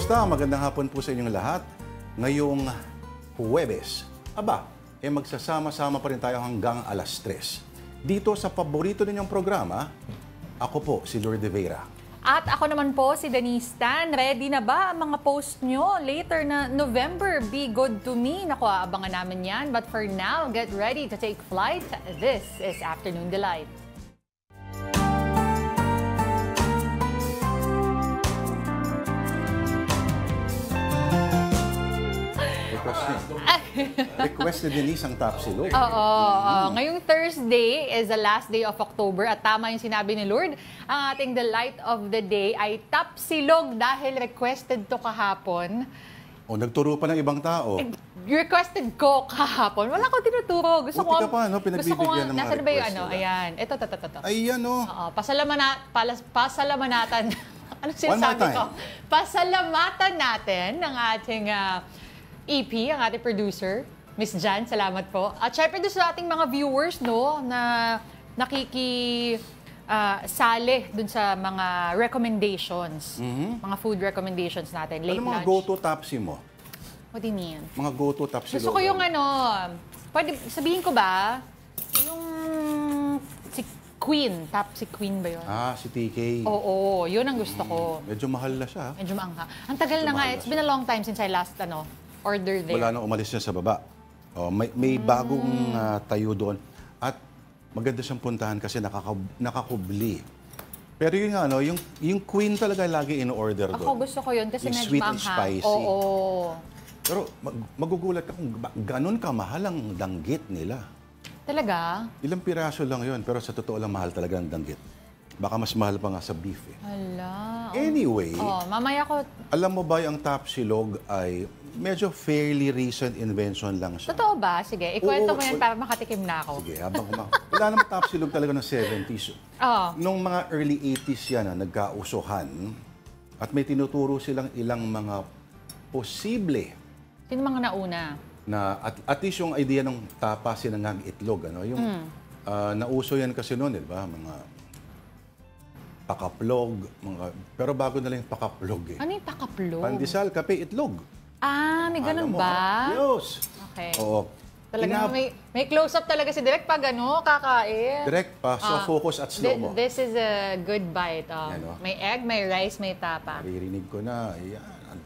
Kumusta? Magandang hapon po sa inyong lahat. Ngayong Huwebes, magsasama-sama pa rin tayo hanggang alas 3. Dito sa paborito ninyong programa, ako po si Lourdes Vera. At ako naman po si Denise Tan. Ready na ba ang mga post nyo later na November? Be good to me. Naku, abangan namin yan. But for now, get ready to take flight. This is Afternoon Delight. Request ni Denise ang top silog. Oo. Ngayong Thursday is the last day of October at tama yung sinabi ni Lord. Ang ating delight of the day ay top silog dahil requested to kahapon. O, nagturo pa ng ibang tao. Requested ko kahapon. Wala ko tinuturo. Gusto ko ka pa, no? Pinagbibigyan ng mga nasaan ba yung request nila? Ayan. Ito. Ayan, o. Oo. Pasalamatan. Ano One sinasabi more time. ko? Pasalamatan natin ng ating EP, ang ating producer, Miss Jan, salamat po. At syempre doon sa ating mga viewers, no, na sali dun sa mga recommendations, mga food recommendations natin, late Ano mga lunch. go-to topsy mo? What do you mean? Mga go-to topsy Gusto ko yung pwede, sabihin ko ba, yung si Queen, si Queen ba yun? Si TK. Oo, yun ang gusto ko. Medyo mahal na siya. Medyo maangha. Ang tagal na nga, it's been a long time since I last, order there. Wala nang umalis niya sa baba. May bagong tayo doon. At maganda siyang puntahan kasi nakakubli. Pero yun nga, yung Queen talaga lagi in-order doon. Ako gusto ko yun kasi yung medyo sweet and maangha. spicy. Oo. Pero magugulat ka kung ganun kamahal ang danggit nila. Talaga? Ilang piraso lang yun, pero sa totoo lang mahal talaga ang danggit. Baka mas mahal pa nga sa beef eh. Hala. Anyway, mamaya ko. alam mo ba yung top silog ay medyo fairly recent invention lang siya. Totoo ba? Sige, ikwento mo yan Oo. para makatikim na ako. Sige, wala naman top silog talaga ng 70s. Nung mga early 80s yan nagkausuhan at may tinuturo silang ilang mga posible Sino mga nauna? na at least yung idea ng tapa sinangang itlog, yung nauso yan kasi noon, di ba? Mga pakaplog, pero bago na lang yung pakaplog eh. Ano yung pakaplog? Pandesal, kape, itlog. May ganun Alam mo, ba? Yes. Okay. Oo. Talaga may close-up talaga si Direk pag kakain. Direct pa, so focus at slow mo. This is a good bite. Yan, May egg, may rice, may tapa. Naririnig ko na, ayan.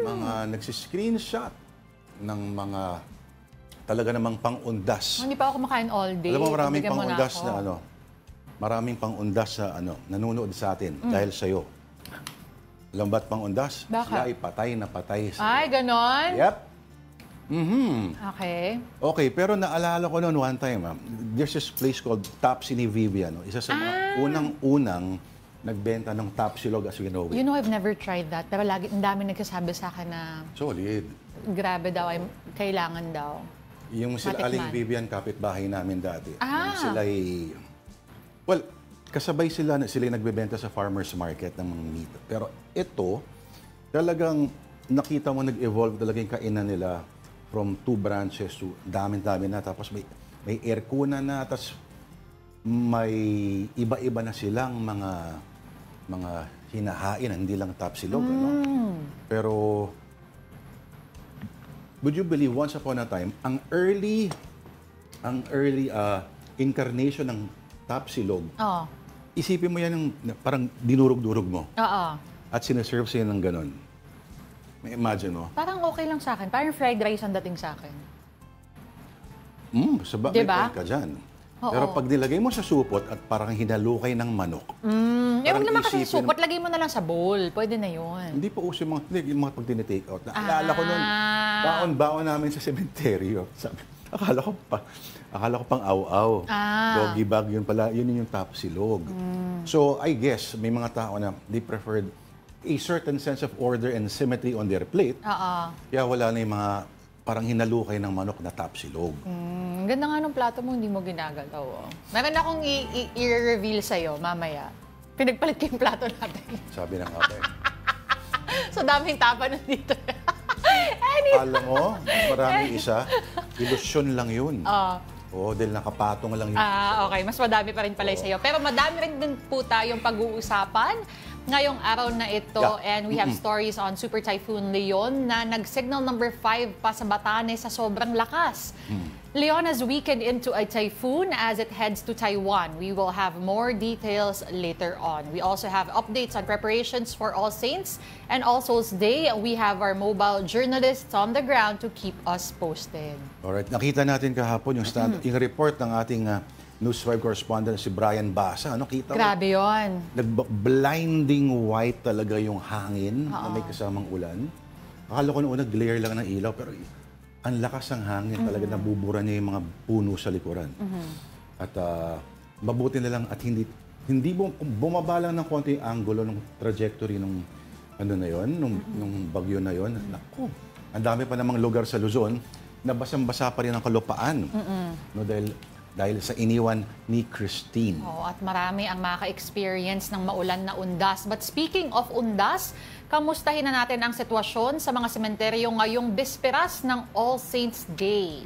Mga nagsiscreenshot ng mga talaga namang pang-undas. Hindi pa ako kumakain all day. Alam mo, maraming Bigyan mo na pang-undas ako. na maraming pang-undas na nanonood sa atin dahil sa'yo. Alam ba't pang-undas? Bakit? Sila ay patay na patay sa'yo. Ay, ganon? Yep. Okay. Okay, pero naalala ko noon one time, there's this place called Topsy ni Vivian. Isa sa mga unang-unang nagbenta ng Topsilog as we know it. You know, I've never tried that. Pero lagi, ang dami nagsasabi sa akin na Solid. grabe daw, ay kailangan daw. Yung sila Matikman. Aling Vivian, kapitbahay namin dati. Nung sila kasabay sila nagbebenta sa farmer's market ng mga meat. Pero ito, talagang nakita mo nag-evolve talaga yung kainan nila from 2 branches to dami-dami na. Tapos may aircona na, tapos may iba-iba na silang mga hinahain, hindi lang Topsilog. Pero, would you believe, once upon a time, ang early incarnation ng Topsilog, isipin mo yan yung parang dinurog-durog mo. At sineserve sa'yo ng ganon. May imagine mo. Parang okay lang sa akin. Parang fried rice ang dating sa akin. May Diba? point ka dyan. Oo. Pero pag nilagay mo sa supot at parang hinalukay ng manok, Huwag naman kasi isipin supot, lagay mo na lang sa bowl. Pwede na yun. hindi pa uso yung mga pag tinitake out. Naalala ko noon, baon-baon namin sa sementeryo. Akala ko pang aw-aw. Doggy bag, yun pala, yun yung Topsilog. So, I guess, may mga tao na they preferred a certain sense of order and symmetry on their plate. Kaya wala na yung mga parang hinalukay ng manok na Topsilog. Ang ganda nga ng plato mo, hindi mo ginagalaw. Meron akong i-reveal sa'yo mamaya. Pinagpalit ko yung plato natin. Sabi ng ate. So, daming tapa nandito. Alam mo, maraming isa, ilusyon lang yun. Oo, dahil nakapatong lang yun. Okay. Mas madami pa rin pala sa'yo. Pero madami rin din po tayong pag-uusapan ngayong araw na ito. Yeah. And we have stories on Super Typhoon Leon na nag-signal number 5 pa sa Batanes sa sobrang lakas. Leon has weakened into a typhoon as it heads to Taiwan. We will have more details later on. We also have updates on preparations for All Saints and All Souls Day. We have our mobile journalists on the ground to keep us posted. Alright, nakita natin kahapon yung yung report ng ating News 5 correspondent si Brian Basa. Ano, kita mo? Grabe yun. Blinding white talaga yung hangin na may kasamang ulan. Akala ko noon glare lang ng ilaw, pero ang lakas ng hangin talaga, nabubura niya yung mga puno sa likuran. At mabuti na lang at hindi bumaba lang ng konti yung angulo ng trajectory nung ano na yon, nung bagyo na yon. Naku, ang dami pa namang lugar sa Luzon na basang-basa pa rin ang kalupaan. No, dahil sa iniwan ni Christine. At marami ang maka-experience ng maulan na undas. But speaking of undas, kamustahin na natin ang sitwasyon sa mga sementeryo ngayong bisperas ng All Saints Day.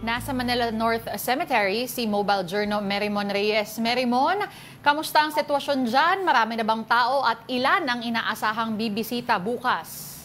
Nasa Manila North Cemetery, si Mobile Journal Merimon Reyes. Merimon, kamusta ang sitwasyon dyan? Marami na bang tao at ilan ang inaasahang bibisita bukas?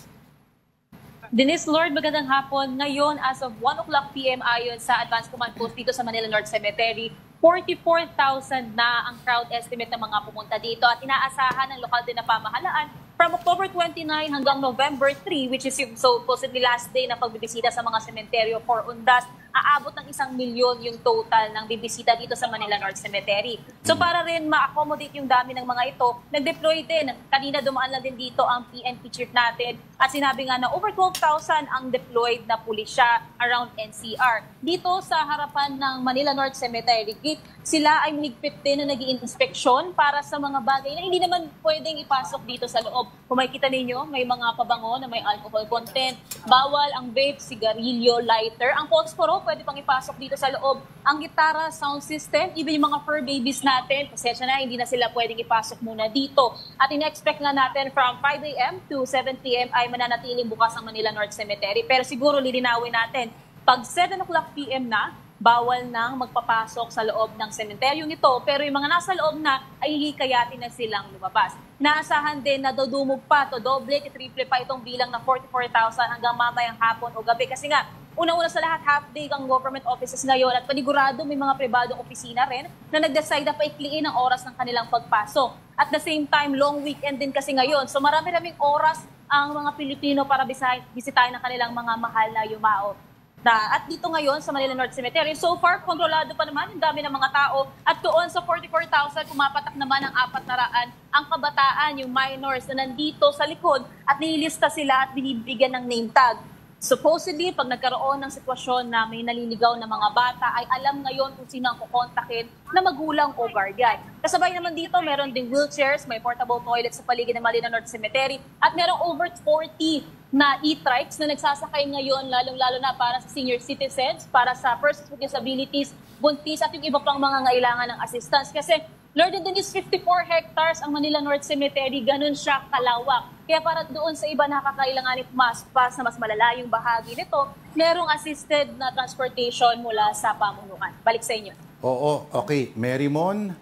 Denise Lord, magandang hapon. Ngayon, as of 1 o'clock p.m. ayon sa Advance Command Post dito sa Manila North Cemetery, 44,000 na ang crowd estimate ng mga pumunta dito at inaasahan ng lokal din na pamahalaan from October 29 hanggang November 3, which is yung supposedly last day na pagbibisita sa mga sementeryo for undas, aabot ng 1 milyon yung total ng bibisita dito sa Manila North Cemetery. So para rin ma-accommodate yung dami ng mga ito, nag-deploy din. Kanina dumaan lang din dito ang PNP chief natin at sinabi nga na over 12,000 ang deployed na pulisya around NCR. Dito sa harapan ng Manila North Cemetery gate, sila ay mahigpit din na nag-i-inspeksyon para sa mga bagay na hindi naman pwedeng ipasok dito sa loob. Kung makikita ninyo, may mga pabango na may alcohol content. Bawal ang vape, sigarilyo, lighter. Ang posporo, pwede pang ipasok dito sa loob. Ang gitara, sound system, even yung mga fur babies natin, pasensya na, hindi na sila pwedeng ipasok muna dito. At in-expect nga natin from 5 a.m. to 7 p.m. ay mananatiling bukas ang Manila North Cemetery. Pero siguro lilinawin natin, pag 7 o'clock p.m. na, bawal nang magpapasok sa loob ng sementeryong ito. Pero yung mga nasa loob na ay hihikayatin na silang lumabas. Naasahan din na dodumog pa, to doble, triple pa itong bilang na 44,000 hanggang mamayang hapon o gabi. Kasi nga, una-una sa lahat, half-day ang government offices ngayon at panigurado may mga pribadong opisina rin na nag-decide na paikliin ang oras ng kanilang pagpasok. At the same time, long weekend din kasi ngayon. So marami-raming oras ang mga Pilipino para bisitahin ang kanilang mga mahal na yumao. At dito ngayon sa Manila North Cemetery, so far, kontrolado pa naman ang dami ng mga tao. At doon sa 44,000, pumapatak naman ang 400 ang kabataan, yung minors na nandito sa likod at nililista sila at binibigyan ng name tag. Supposedly, pag nagkaroon ng sitwasyon na may naliligaw na mga bata, ay alam ngayon kung sino ang kukontakin na magulang o guardian. Kasabay naman dito, meron ding wheelchairs, may portable toilets sa paligid ng Manila North Cemetery, at merong over 40 na e-trikes na nagsasakay ngayon, lalong-lalo na para sa senior citizens, para sa persons with disabilities, buntis, at yung iba pang mga ngailangan ng assistance. Kasi Lord, din is 54 hectares ang Manila North Cemetery, ganun siya kalawak. Kaya para doon sa iba nakakailanganin pumaspas na mas malalayong bahagi nito, merong assisted na transportation mula sa pamunuan. Balik sa inyo. Oo, okay. Merimon,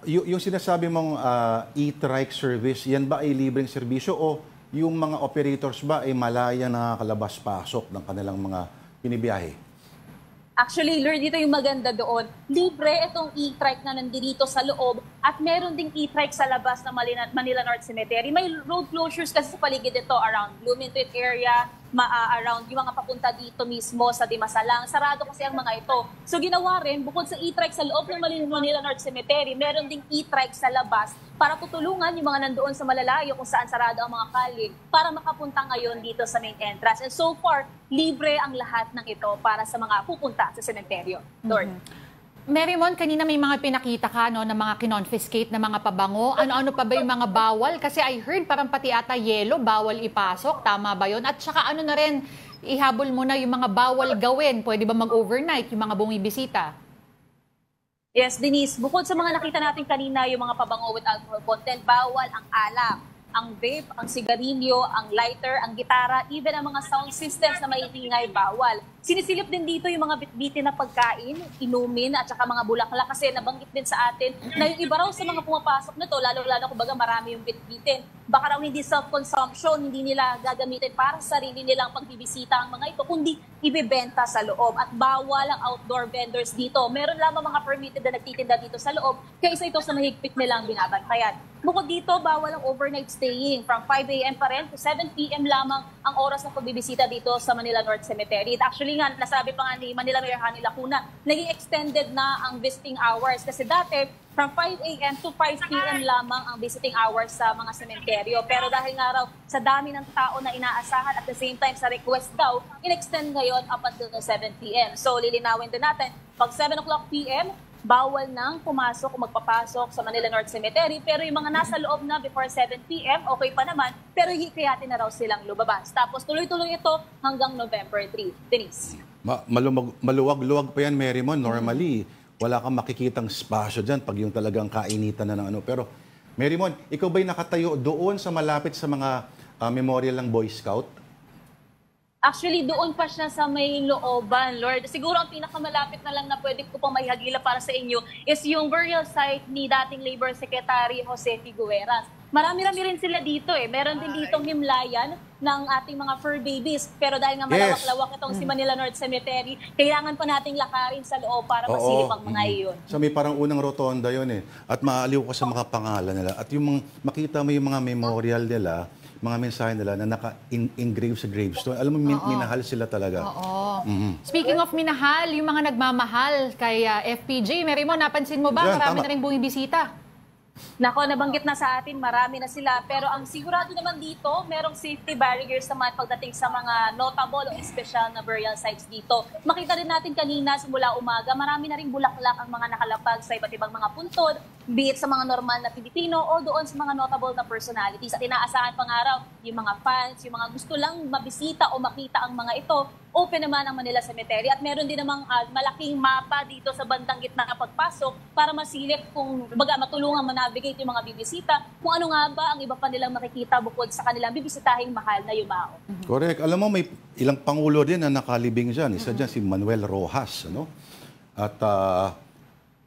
yung sinasabi mong e-trike service, yan ba ay libreng serbisyo o yung mga operators ba ay malaya nakakalabas-pasok ng kanilang mga binibiyahe? Actually, Lord, dito yung maganda doon. Libre itong e-trike na nandito sa loob at meron ding e-trike sa labas ng Manila North Cemetery. May road closures kasi sa paligid ito around Blumentritt area, around yung mga papunta dito mismo sa Dimasalang. Sarado kasi ang mga ito. So ginawa rin, bukod sa e-trike sa loob ng Manila North Cemetery, meron ding e-trike sa labas para tutulungan yung mga nandoon sa malalayo kung saan sarado ang mga kalye para makapunta ngayon dito sa main entrance. And so far, libre ang lahat ng ito para sa mga pupunta sa sementeryo. Lord. Merimon, kanina may mga pinakita ka no, na mga kinonfiscate na mga pabango. Ano-ano pa ba yung mga bawal? Kasi I heard parang pati ata yelo, bawal ipasok. Tama ba yun? At saka ano na rin, ihabol mo na yung mga bawal gawin. Pwede ba mag-overnight yung mga bumibisita? Yes, Denise, bukod sa mga nakita natin kanina, yung mga pabango with alcohol content, bawal ang alak, ang vape, ang sigarilyo, ang lighter, ang gitara, even ang mga sound systems na maiingay, bawal. Sinisilip din dito yung mga bitbitin na pagkain, inumin, at saka mga bulaklak kasi nabanggit din sa atin na yung iba raw sa mga pumapasok na to, lalo-lalo kumbaga marami yung bitbitin. Baka raw hindi self-consumption, hindi nila gagamitin para sa sarili nilang pagbibisita ang mga ito, kundi ibebenta sa loob. At bawal ang outdoor vendors dito. Meron lamang mga permitted na nagtitinda dito sa loob, kaya isa ito sa mahigpit nilang binabantayan. Bukod dito, bawal ang overnight staying. From 5 a.m. pa rin to 7 p.m. lamang ang oras ng pagbibisita dito sa Manila North Cemetery. At actually nga, nasabi pa nga ni Manila Mayor Hani Lacuna, naging extended na ang visiting hours. Kasi dati, from 5 a.m. to 5 p.m. lamang ang visiting hours sa mga sementeryo. Pero dahil nga raw sa dami ng tao na inaasahan at the same time sa request daw, in-extend ngayon up until 7 p.m. So lilinawin din natin, pag 7 o'clock p.m., bawal nang pumasok o magpapasok sa Manila North Cemetery. Pero yung mga nasa loob na before 7 p.m., okay pa naman, pero hikayatin na raw silang lumabas. Tapos tuloy-tuloy ito hanggang November 3. Denise. Maluwag-luwag pa yan, Marymon. Normally, wala kang makikitang spasyo dyan pag yung talagang kainitan na ng ano. Pero, Marymon, ikaw ba'y nakatayo doon sa malapit sa mga memorial ng Boy Scout? Actually, doon pa siya sa may looban, Lord. Siguro ang pinakamalapit na lang na pwede ko pang maihagila para sa inyo is yung burial site ni dating Labor Secretary Jose Figueras. Marami-rami rin sila dito eh. Meron din ditong himlayan ng ating mga fur babies. Pero dahil nga malawak-lawak itong si Manila North Cemetery, kailangan pa nating lakarin sa loob para masilip ang mga iyon. So may parang unang rotonda yun eh. At maaliw ko sa mga pangalan nila. At yung makita mo yung mga memorial nila, mga mensahe nila na naka-engrave sa gravestone. Alam mo, minahal sila talaga. Oo. Speaking of minahal, yung mga nagmamahal kay FPJ, Marymon, napansin mo ba? Yan, Marami tama. na rin bumibisita. Nako, nabanggit na sa atin, marami na sila. Pero ang sigurado naman dito, merong safety barriers naman pagdating sa mga notable o special na burial sites dito. Makita rin natin kanina, simula umaga, marami na rin bulaklak ang mga nakalapag sa iba't ibang mga puntod, be it sa mga normal na Pilipino o doon sa mga notable na personalities. At inaasahan pang araw, yung mga fans, yung mga gusto lang mabisita o makita ang mga ito, open naman ang Manila Cemetery at meron din namang malaking mapa dito sa bandang gitna na pagpasok para masilip kung baga matulungan manavigate yung mga bibisita kung ano nga ba ang iba pa nilang makikita bukod sa kanilang bibisitahing mahal na yumao. Correct. Alam mo, may ilang pangulo din na nakalibing dyan. Isa dyan si Manuel Rojas. Ano? At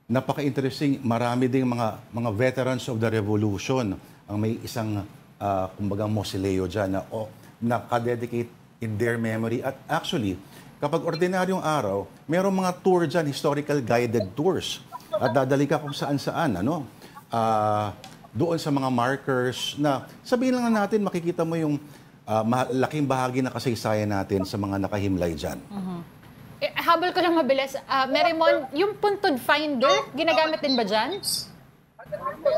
napaka-interesting, marami ding mga veterans of the revolution ang may isang kumbaga mausoleo dyan na nakadedicate in their memory. At actually, kapag ordinaryong araw, mayroong mga tour dyan, historical guided tours. At dadali ka kung saan-saan, ano? Doon sa mga markers na, sabihin lang natin, makikita mo yung malaking bahagi na kasaysayan natin sa mga nakahimlay dyan. Habol ko lang mabilis. Marymon, yung puntod finder, ginagamit din ba dyan?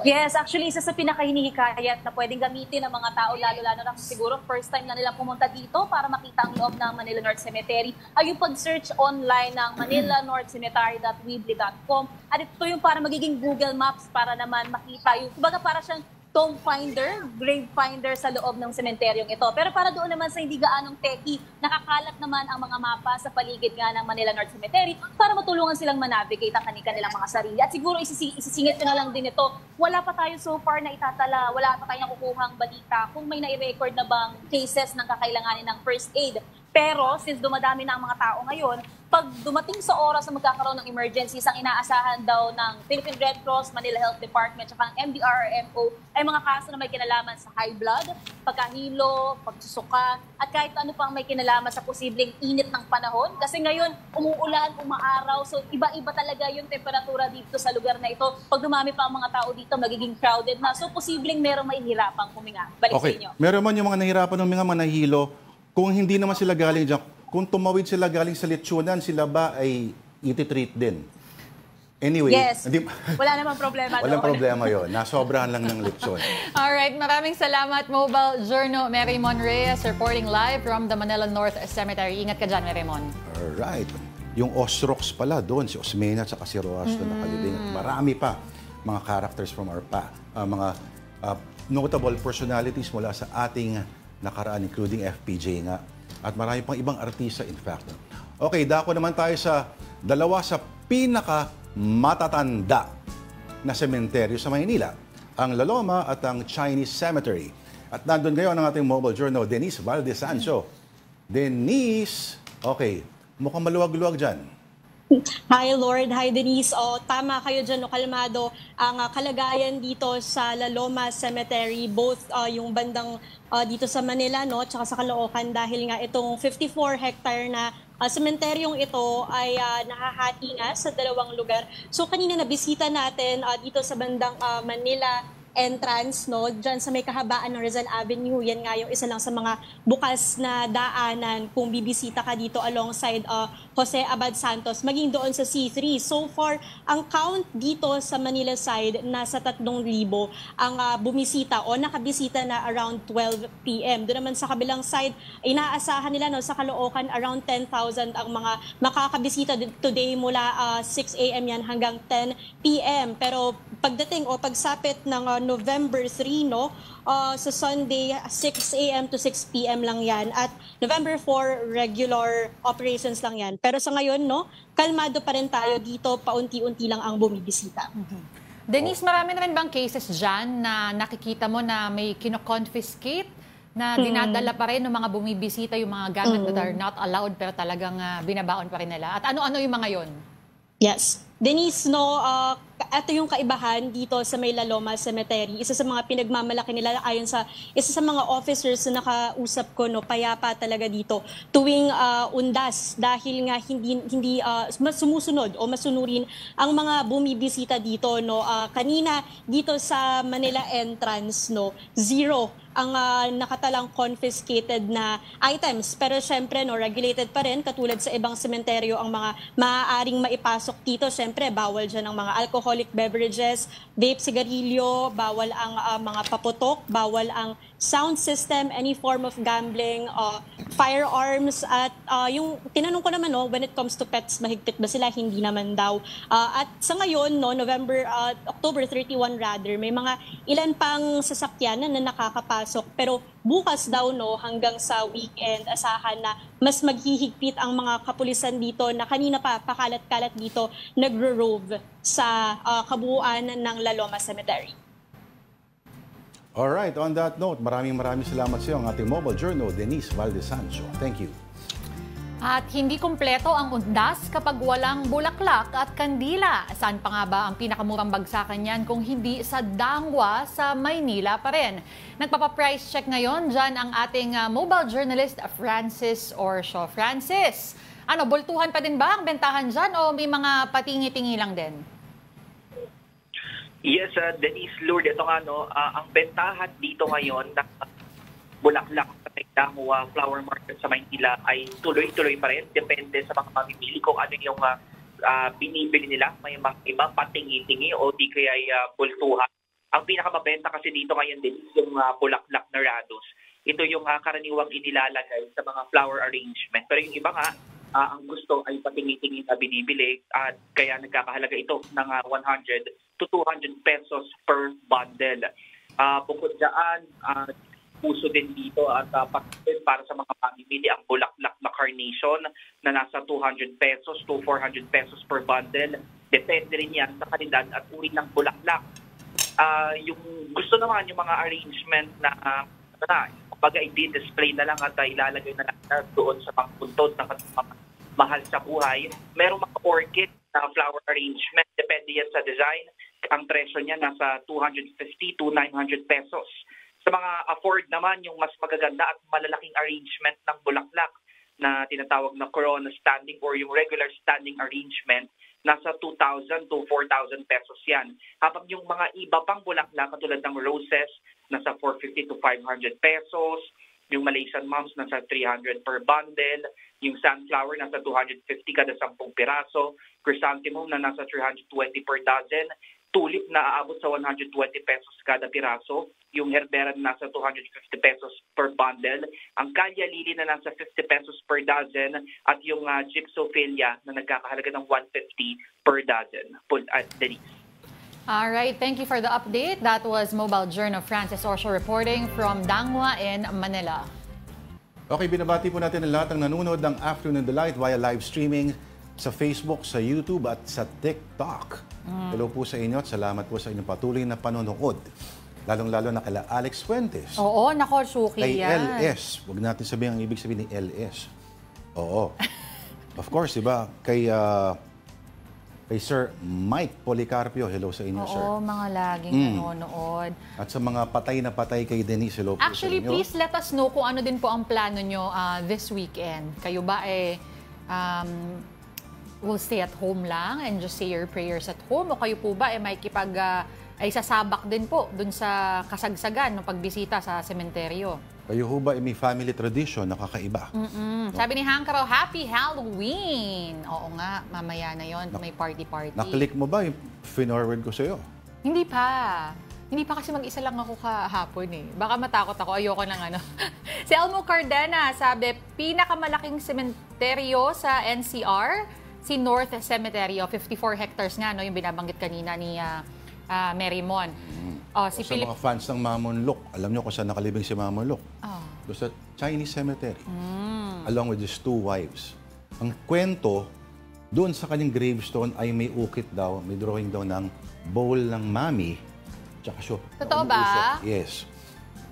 Yes, actually, isa sa pinakahinihikayat na pwedeng gamitin ng mga tao, lalo-lalo na siguro first time na nila pumunta dito para makita ang loob ng Manila North Cemetery, ay yung pag-search online ng manilanorthcemetery.weebly.com. At ito yung para magiging Google Maps para naman makita yung, kumbaga para siyang tomb finder, grave finder sa loob ng sementeryong ito. Pero para doon naman sa hindi gaanong techie, nakakalat naman ang mga mapa sa paligid nga ng Manila North Cemetery para matulungan silang manavigate ang kanilang mga sarili. At siguro isisingit ko na lang din ito, wala pa tayo so far na itatala, wala pa tayong nakukuhang balita kung may nai-record na bang cases ng kakailanganin ng first aid. Pero since dumadami na ang mga tao ngayon, pag dumating sa oras na magkakaroon ng emergencies, ang inaasahan daw ng Philippine Red Cross, Manila Health Department, at ang MDRRMO ay mga kaso na may kinalaman sa high blood, pagkahilo, pagsusuka, at kahit ano pang may kinalaman sa posibleng init ng panahon. Kasi ngayon, umuulan, umaaraw, so iba-iba talaga yung temperatura dito sa lugar na ito. Pag dumami pa ang mga tao dito, magiging crowded na. So posibleng merong mahihirapang huminga. Balik sa inyo. Meron man yung mga nahihirapan ng mga nahihilo, kung hindi naman sila galing dyan, kung tumawid sila galing sa lechonan, sila ba ay iti-treat din? Anyway, yes. Wala namang problema. Walang problema yun. Nasobrahan lang ng lechon. Alright, maraming salamat, Mobile Journal Marymon Reyes, reporting live from the Manila North Cemetery. Ingat ka dyan, Marymon. Alright. Yung Osrox pala doon, si Osmeña at si Rojas doon nakalibing. Marami pa mga characters from our mga notable personalities mula sa ating nakaraan, including FPJ nga. At marami pang ibang artista, in fact. Okay, dako naman tayo sa dalawa sa pinaka matatanda na sementeryo sa Maynila, ang La Loma at ang Chinese Cemetery. At nandun ngayon ang ating mobile journal, Denise Valdez Sancho. Denise, okay, mukhang maluwag-luwag dyan. Hi Lord, hi Denise. Tama kayo dyan, kalmado ang kalagayan dito sa La Loma Cemetery, both yung bandang dito sa Manila, no, tsaka sa Caloocan, dahil nga itong 54 hectare na sementeryong ito ay nahahati nga sa dalawang lugar. So kanina nabisita natin dito sa bandang Manila entrance, no, dyan sa may kahabaan ng Rizal Avenue. Yan nga yung isa lang sa mga bukas na daanan kung bibisita ka dito alongside Jose Abad Santos, maging doon sa C3. So far, ang count dito sa Manila side, nasa 3,000 ang bumisita o nakabisita na around 12 p.m. Doon naman sa kabilang side, inaasahan nila, no, sa Caloocan around 10,000 ang mga makakabisita today mula 6 a.m. yan hanggang 10 p.m. Pero pagdating o pagsapit ng November 3, no, sa Sunday, 6 a.m. to 6 p.m. lang yan. At November 4, regular operations lang yan. Pero sa ngayon, no, kalmado pa rin tayo dito, paunti-unti lang ang bumibisita. Denise, marami na rin bang cases dyan na nakikita mo na may kino-confiscate na dinadala pa rin ng mga bumibisita, yung mga gamit that are not allowed pero talagang binabaon pa rin nila? At ano-ano yung mga yon? Yes. Denise, no, ito yung kaibahan dito sa may La Loma Cemetery. Isa sa mga pinagmamalaki nila ayon sa isa sa mga officers na nakausap ko, no, payapa talaga dito tuwing undas dahil nga hindi sumusunod o masunurin ang mga bumibisita dito, no. Kanina dito sa Manila entrance, no, 0 ang nakatalang confiscated na items. Pero syempre, no, regulated pa rin, katulad sa ibang sementeryo ang mga maaaring maipasok dito. Syempre, bawal dyan ang mga alcoholic beverages, vape, sigarilyo, bawal ang mga paputok, bawal ang sound system, any form of gambling, firearms, at yung tinanong ko naman, no, when it comes to pets, mahigpit ba sila? Hindi naman daw. At sa ngayon, no, October 31 rather, may mga ilan pang sasakyan na nakakapasok, pero bukas daw, no, hanggang sa weekend, asahan na mas maghihigpit ang mga kapulisan dito na kanina pa pakalat-kalat dito nagro-rove sa kabuuan ng La Loma Cemetery. Alright, on that note, maraming salamat sa iyo, ang ating mobile journal, Denise Valdez Sancho. Thank you. At hindi kumpleto ang undas kapag walang bulaklak at kandila. Saan pa nga ba ang pinakamurang bagsakan yan kung hindi sa Dangwa sa Maynila pa rin? Nagpapa-price check ngayon dyan ang ating mobile journalist Francis Orsio. Francis, bultuhan pa din ba ang bentahan dyan o may mga patingi-tingi lang din? Yes, Denise, Lourdes, ito nga, no, ang bentahan dito ngayon ng bulaklak sa Dangwa Flower Market sa Maynila ay tuloy-tuloy pa rin. Depende sa mga mamimili kung ano yung binibili nila. May mga iba patingi-tingi o di kaya bultuhan. Ang pinakamabenta kasi dito ngayon din yung bulaklak na Rados. Ito yung karaniwang inilalagay sa mga flower arrangement. Pero yung iba nga, ang gusto ay patingi-tingi na binibili at kaya nagkakahalaga ito ng 100 to 200 pesos per bundle. Bukod dyan, puso din dito at para sa mga pamimili ang bulaklak na carnation na nasa 200 pesos to 400 pesos per bundle. Depende rin yan sa kalidad at uri ng bulaklak. Yung gusto naman yung mga arrangement na kapag i-display na lang at ilalagay na lang doon sa mga puntod na mahal sa buhay. Merong mga orchid na flower arrangement. Depende yan sa design. Ang presyo niya nasa 250 to 900 pesos. Sa mga afford naman, yung mas magaganda at malalaking arrangement ng bulaklak na tinatawag na corona standing or yung regular standing arrangement, nasa 2,000 to 4,000 pesos yan. Habang yung mga iba pang bulaklak katulad ng roses, nasa 450 to 500 pesos. Yung Malaysian mums nasa 300 per bundle, yung sunflower nasa 250 kada 10 piraso, chrysanthemum na nasa 320 per dozen, tulip na aabot sa 120 pesos kada piraso, yung herbera na nasa 250 pesos per bundle, ang calya lily na nasa 50 pesos per dozen, at yung gypsophilia na nagkakahalaga ng 150 per dozen. Denise. All right, thank you for the update. That was Mobile Journal Francis Orsio reporting from Dangwa in Manila. Okay, binabati po natin ang lahat ng nanonood ng Afternoon Delight via live streaming. sa Facebook, sa YouTube at sa TikTok. Hello po sa inyo at salamat po sa inyong patuloy na panonood. Lalong-lalo na kila Alex Fuentes. Oo, nako, suki Kay yan. LS. Huwag natin sabihin ang ibig sabihin ni LS. Oo. Of course, diba? Kay Sir Mike Policarpio. Hello sa inyo, sir. Oo, mga laging nanonood. At sa mga patay na patay kay Denise, hello po Actually, sa inyo. please let us know kung ano din po ang plano nyo this weekend. Kayo ba will stay at home lang and just say your prayers at home? O kayo po ba may ay sasabak din po dun sa kasagsagan ng pagbisita sa sementeryo? Kayo ho ba may family tradition na kakaiba? Sabi ni Hank raw, Happy Halloween! Oo nga, mamaya na yon may party-party. Naklik mo ba yung forward ko sa'yo? Hindi pa. Hindi pa kasi mag-isa lang ako kahapon eh. Baka matakot ako, ayoko ng ano. Si Elmo Cardena, sabi, pinakamalaking sementeryo sa NCR, si North Cemetery, 54 hectares nga, no, yung binabanggit kanina ni Mary Mon. Si Sa mga fans ng Mamonlok, alam nyo kung saan nakalibing si Mamonlok? Doon sa Chinese cemetery. Along with his 2 wives. Ang kwento, doon sa kanyang gravestone ay may ukit daw, may drawing daw ng bowl ng mami. Tsaka siya. Totoo ba? Yes.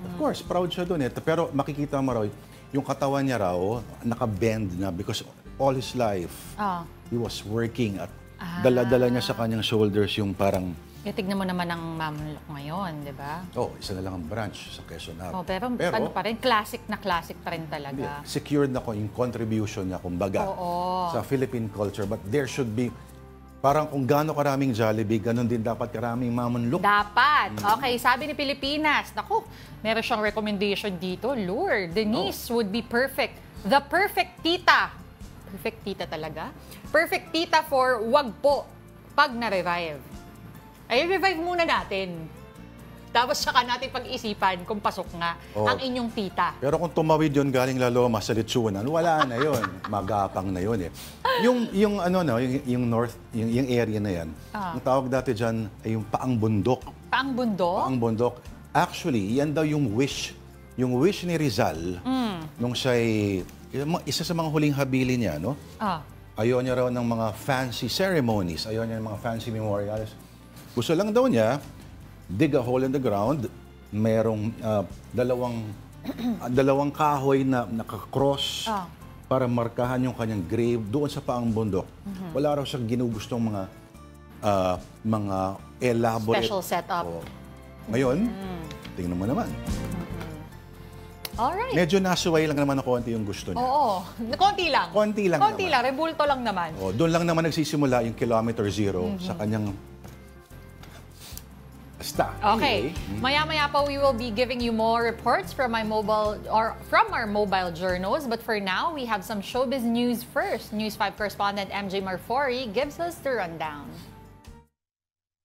Of course, proud siya doon eh. Pero makikita mo raw, yung katawan niya raw, naka-bend na because all his life, he was working at dala-dala niya sa kanyang shoulders yung parang... Tignan mo naman ang Mamonlok ngayon, di ba? Isa na lang ang branch sa Quezon Ave. Pero ano pa rin, classic pa rin talaga. Secured na ko yung contribution niya, kumbaga, sa Philippine culture. But there should be, parang kung gaano karaming Jollibee, ganun din dapat karaming Mamonlok. Dapat. Okay, sabi ni Pilipinas, naku, meron siyang recommendation dito. Lure, Denise would be perfect. The perfect tita. Perfect tita talaga? Perfect tita for wag po pag na-revive. Ay, revive muna natin. Tapos saka natin pag-isipan kung pasok nga ang inyong tita. Pero kung tumawid yun galing Laloma sa Litsunan, wala na yun. Magapang na yun eh. Yung north, yung area na yan, ang tawag dati dyan ay yung Paang Bundok. Paang Bundok? Paang Bundok. Actually, yan daw yung wish. Yung wish ni Rizal, nung siya'y, isa sa mga huling habili niya, no? Ayaw niya raw ng mga fancy ceremonies. Ayaw niya ng mga fancy memorials. Gusto lang daw niya, dig a hole in the ground, merong dalawang kahoy na nakakross para markahan yung kanyang grave doon sa Paang Bundok. Wala raw siyang ginugustong mga elaborate. Special setup. Ngayon, tingnan mo naman. Alright. Medyo nasuway lang naman na konti yung gusto niya. Oo. Konti lang. Konti lang Konti naman. lang. Rebulto lang naman. Doon lang naman nagsisimula yung kilometer zero sa kanyang... Okay. Maya-maya pa we will be giving you more reports from our mobile journals. But for now, we have some showbiz news first. News 5 correspondent MJ Marfori gives us the rundown.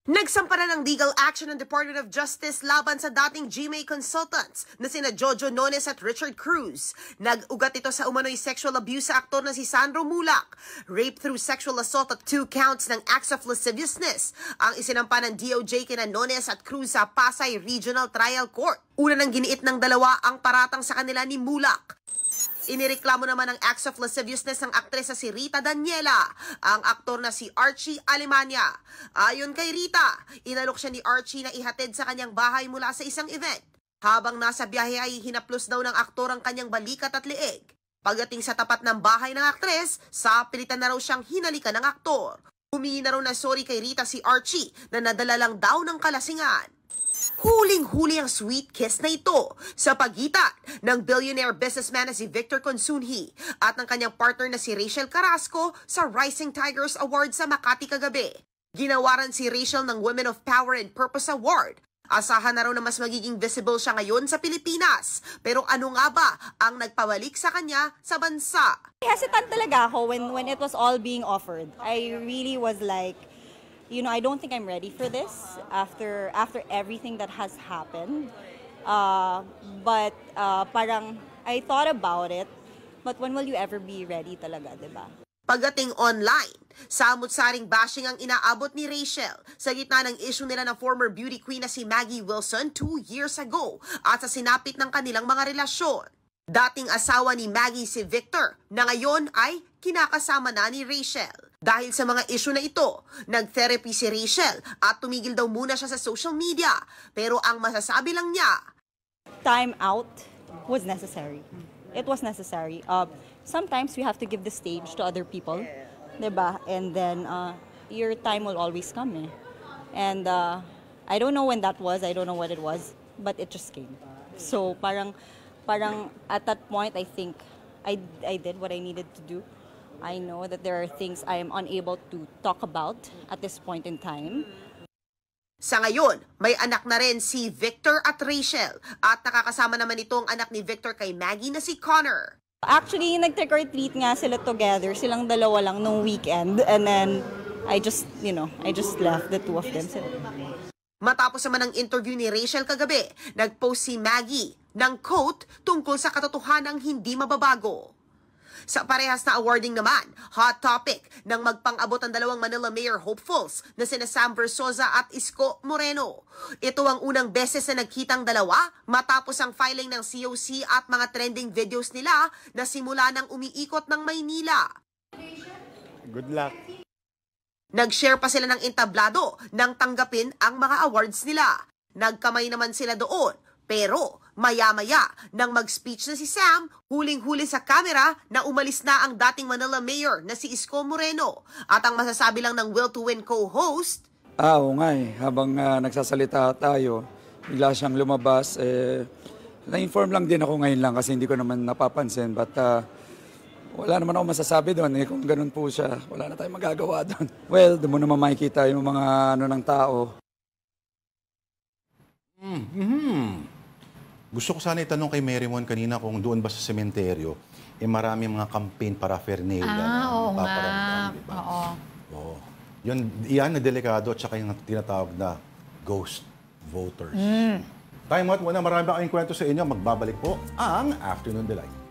Nagsampa na ng legal action ng Department of Justice laban sa dating GMA consultants na sina Jojo Nones at Richard Cruz. Nag-ugat ito sa umano'y sexual abuse sa aktor na si Sandro Mulak. Rape through sexual assault at 2 counts ng acts of lasciviousness ang isinampa ng DOJ kina Nones at Cruz sa Pasay Regional Trial Court. Una nang giniit ng dalawa ang paratang sa kanila ni Mulak. Inireklamo naman ng acts of lasciviousness ng aktres na si Rita Daniela, ang aktor na si Archie Alemania. Ayon kay Rita, inalok siya ni Archie na ihatid sa kanyang bahay mula sa isang event. Habang nasa biyahe ay hinaplos daw ng aktor ang kanyang balikat at leeg. Pagdating sa tapat ng bahay ng aktres, sa pilitan na raw siyang hinalikan ng aktor. Humingi na raw na sorry kay Rita si Archie na nadala lang daw ng kalasingan. Huling-huli ang sweet kiss na ito sa pagitan ng billionaire businessman na si Victor Consunji at ng kanyang partner na si Rachel Carrasco sa Rising Tigers Award sa Makati kagabi. Ginawaran si Rachel ng Women of Power and Purpose Award. Asahan na raw na mas magiging visible siya ngayon sa Pilipinas. Pero ano nga ba ang nagpabalik sa kanya sa bansa? Hesitant talaga ako when it was all being offered. I really was like, I don't think I'm ready for this after everything that has happened. But parang I thought about it, but when will you ever be ready talaga, diba? Pagdating online, samot-saring bashing ang inaabot ni Rachel sa gitna ng issue nila ng former beauty queen na si Maggie Wilson 2 years ago at sa sinapit ng kanilang mga relasyon. Dating asawa ni Maggie si Victor na ngayon ay kinakasama na ni Rachel. Dahil sa mga issue na ito, nag-therapy si Rachel at tumigil daw muna siya sa social media. Pero ang masasabi lang niya, Time out was necessary. It was necessary. Sometimes we have to give the stage to other people, diba? And then your time will always come. And I don't know when that was. I don't know what it was, but it just came. So parang at that point, I think I did what I needed to do. I know that there are things I am unable to talk about at this point in time. sa ngayon, may anak na rin si Victor at Rachel at nakakasama naman itong anak ni Victor kay Maggie na si Connor. Actually, nag-trick or treat nga sila together. Silang dalawa lang nung weekend. And then, I just left the two of them. Matapos naman ang interview ni Rachel kagabi, nag-post si Maggie ng quote tungkol sa katotohanang hindi mababago. Sa parehas na awarding naman, hot topic ng magpang-abot ang dalawang Manila Mayor hopefuls na sina Sam Versosa at Isko Moreno. Ito ang unang beses na nagkitang dalawa matapos ang filing ng COC at mga trending videos nila na simula ng umiikot ng Maynila. Good luck. Nag-share pa sila ng entablado nang tanggapin ang mga awards nila. Nagkamay naman sila doon. Pero maya-maya nang mag-speech na si Sam, huling-huli sa kamera na umalis na ang dating Manila Mayor na si Isko Moreno. At ang masasabi lang ng Will to Win co-host, oo nga habang nagsasalita tayo, bigla siyang lumabas. Na-inform lang din ako ngayon lang kasi hindi ko naman napapansin. But wala naman ako masasabi doon. Kung ganun po siya, wala na tayong magagawa doon. Well, doon mo naman makikita yung mga ng tao. Gusto ko sana itanong kay Mary Mon kanina kung doon ba sa sementeryo, marami mga campaign paraphernalia na oo paparamdam, nga. diba? Oo. Yan na delikado at saka yung tinatawag na ghost voters. Time out muna, marami pa kayong kwento sa inyo. Magbabalik po ang Afternoon Delight.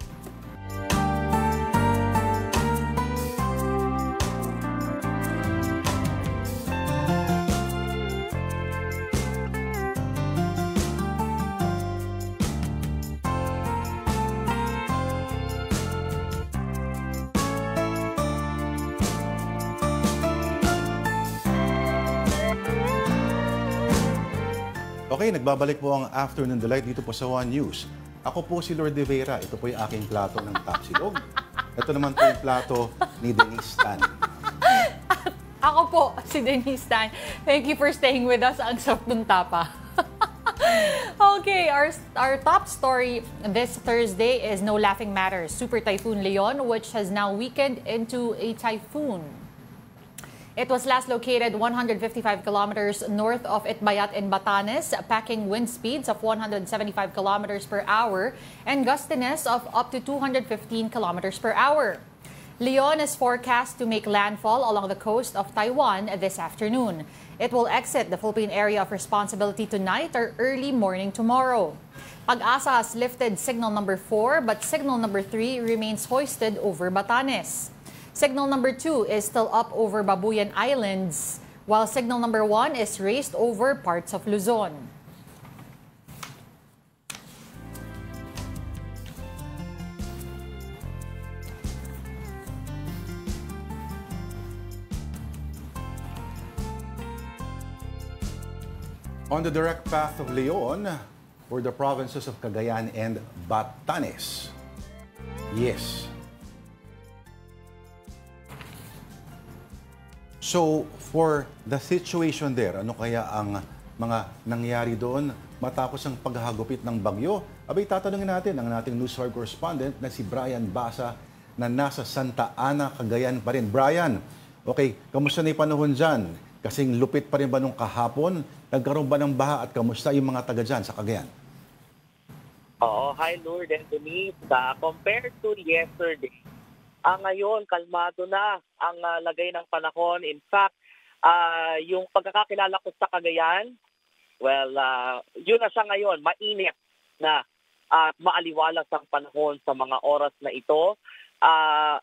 Okay, nagbabalik po ang Afternoon Delight dito po sa One News. Ako po si Lord De Vera. Ito po yung aking plato ng tapsilog. Ito naman po yung plato ni Denise Tan. Ako po, si Denise Tan. Thank you for staying with us. Ang sarap ng tapa. Okay, our top story this Thursday is no laughing matter. Super Typhoon Leon, which has now weakened into a typhoon. It was last located 155 kilometers north of Itbayat in Batanes, packing wind speeds of 175 kilometers per hour and gustiness of up to 215 kilometers per hour. Leon is forecast to make landfall along the coast of Taiwan this afternoon. It will exit the Philippine area of responsibility tonight or early morning tomorrow. Pag-asa has lifted signal number 4, but signal number 3 remains hoisted over Batanes. Signal number 2 is still up over Babuyan Islands, while signal number 1 is raised over parts of Luzon. On the direct path of Leon for the provinces of Cagayan and Batanes. Yes. So, for the situation there, ano kaya ang mga nangyari doon matapos ang paghagupit ng bagyo? Abay, tatanungin natin ang ating News 5 correspondent na si Brian Basa na nasa Santa Ana, Cagayan pa rin. Brian, okay, kamusta na yung panahon dyan? Kasing lupit pa rin ba nung kahapon? Nagkaroon ba ng baha at kamusta yung mga taga dyan sa Cagayan? Oo, hi Lord and Denise. Compared to yesterday, ngayon, kalmado na ang lagay ng panahon. In fact, yung pagkakakilala ko sa Cagayan, well, yun na siya ngayon, mainit na maaliwalas ang panahon sa mga oras na ito.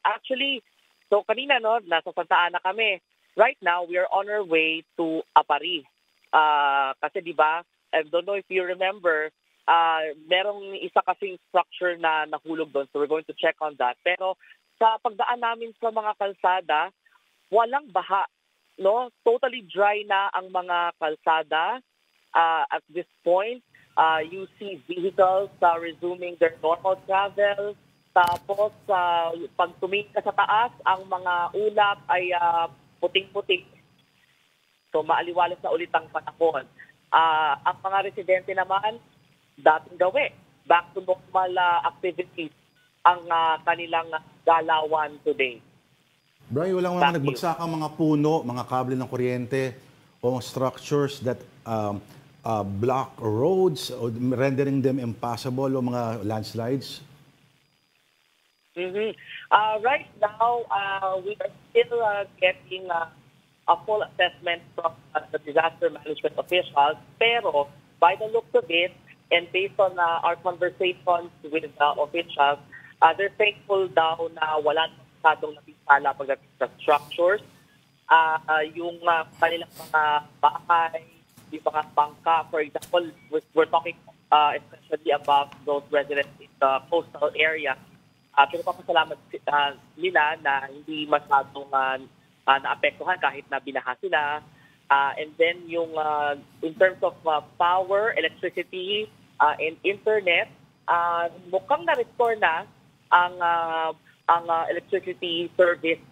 Actually, so kanina, no, nasa Santa Ana kami. Right now, we are on our way to Apari. Kasi di ba, I don't know if you remember, merong isa kasing structure na nahulog doon. So we're going to check on that. Pero sa pagdaan namin sa mga kalsada, walang baha. No? Totally dry na ang mga kalsada. At this point, you see vehicles resuming their normal travel. Tapos, pag tumingin ka sa taas, ang mga ulap ay puting-puting. So, maaliwalas na ulit ang panahon. Ang mga residente naman, dating gawi. Back to normal activities ang kanilang galawan today. Brian, walang mga nagbagsakang mga puno, mga kable ng kuryente, o mga structures that block roads, or rendering them impassable, o mga landslides? Right now, we are still getting a full assessment from the disaster management officials. Pero by the looks of it, and based on our conversations with officials, they're thankful daw na wala masyadong napisala pagdating sa structures. Yung kanilang mga bahay, yung mga bangka, for example, we're talking especially about those residents in the coastal area. Pero papasalamat nila na hindi masyadong naapektuhan kahit na binaha sila. And then yung in terms of power, electricity, and internet, mukhang na-restore na ang electricity service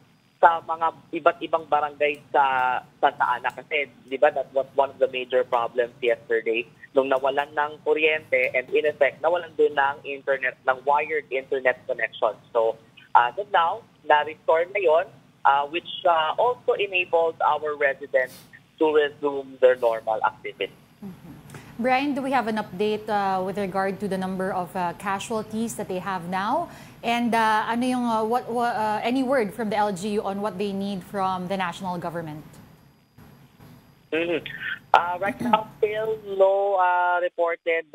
sa mga iba't ibang barangay sa Santa Ana. Kasi, di ba, that was one of the major problems yesterday. Nung nawalan ng kuryente and in effect, nawalan din ng internet, ng wired internet connection. So, as of now, na-restore na yun, which also enables our residents to resume their normal activities. Brian, do we have an update with regard to the number of casualties that they have now? And ano yung, any word from the LGU on what they need from the national government? Right now, still no reported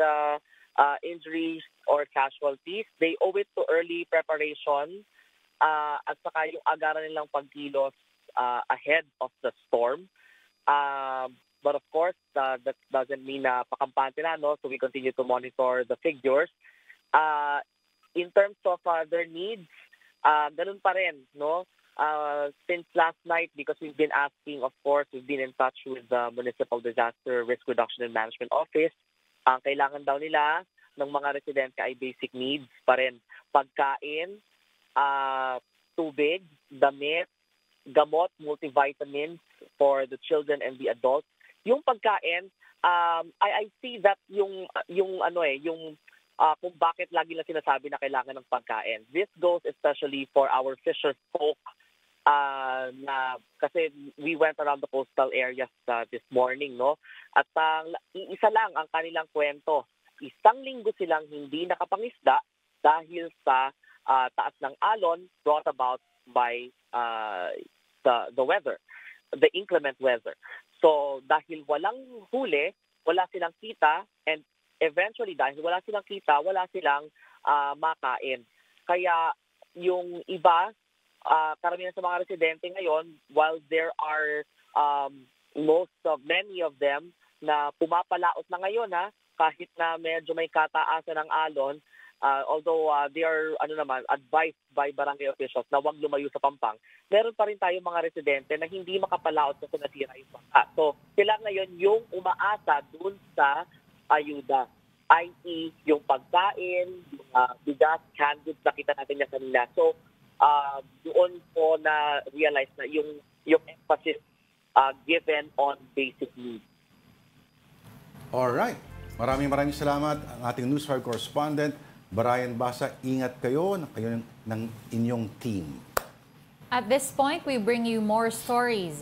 injuries or casualties. They owe it to early preparation at saka yung agaran nilang pagkilos ahead of the storm. But of course, that doesn't mean na pakampante na, no? So we continue to monitor the figures. In terms of their needs, ganun pa rin, no? Since last night, because we've been asking, of course, we've been in touch with the Municipal Disaster Risk Reduction and Management Office. Ang kailangan daw nila ng mga residente ay basic needs pa rin. Pagkain, tubig, damit, gamot, multivitamins for the children and the adults. Yung pagkain, I see that yung kung bakit lagi lang sinasabi na kailangan ng pagkain. This goes especially for our fisher folk na kasi we went around the coastal areas this morning, no? At isa lang ang kanilang kwento. Isang linggo silang hindi nakapangisda dahil sa taas ng alon brought about by the weather, the inclement weather. So dahil walang huli, wala silang kita, and eventually dahil wala silang kita, wala silang makain. Kaya yung iba, karamihan sa mga residente ngayon, while there are many of them na pumapalaot na ngayon, kahit na medyo may kataasan ng alon, although they are advised by barangay officials na huwag lumayo sa Pampang, meron pa rin tayong mga residente na hindi makapalaot kasi nasira yung bangka. So sila ngayon yung umaasa dun sa ayuda, i.e. yung pagkain, yung bigas, canned goods, nakita natin niya kanina. So doon po na realize na yung emphasis given on basic needs. Alright. Maraming salamat ang ating News 5 correspondent, Brian Basa. Ingat kayo ng inyong team. At this point, we bring you more stories.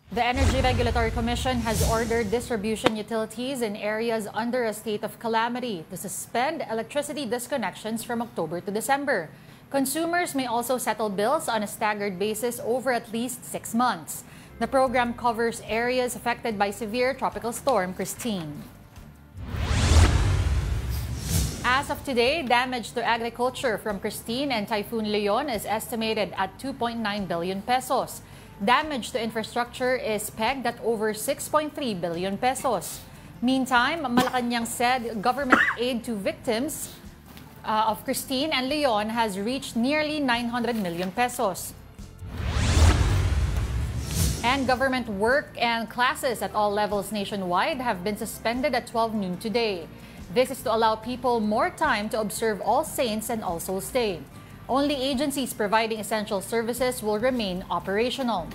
The Energy Regulatory Commission has ordered distribution utilities in areas under a state of calamity to suspend electricity disconnections from October to December. Consumers may also settle bills on a staggered basis over at least 6 months. The program covers areas affected by severe tropical storm Christine. As of today, damage to agriculture from Christine and Typhoon Leon is estimated at 2.9 billion pesos. Damage to infrastructure is pegged at over 6.3 billion pesos. Meantime, Malacanang said government aid to victims of Christine and Leon has reached nearly 900 million pesos. And government work and classes at all levels nationwide have been suspended at 12 noon today. This is to allow people more time to observe All Saints and All Souls Day. Only agencies providing essential services will remain operational.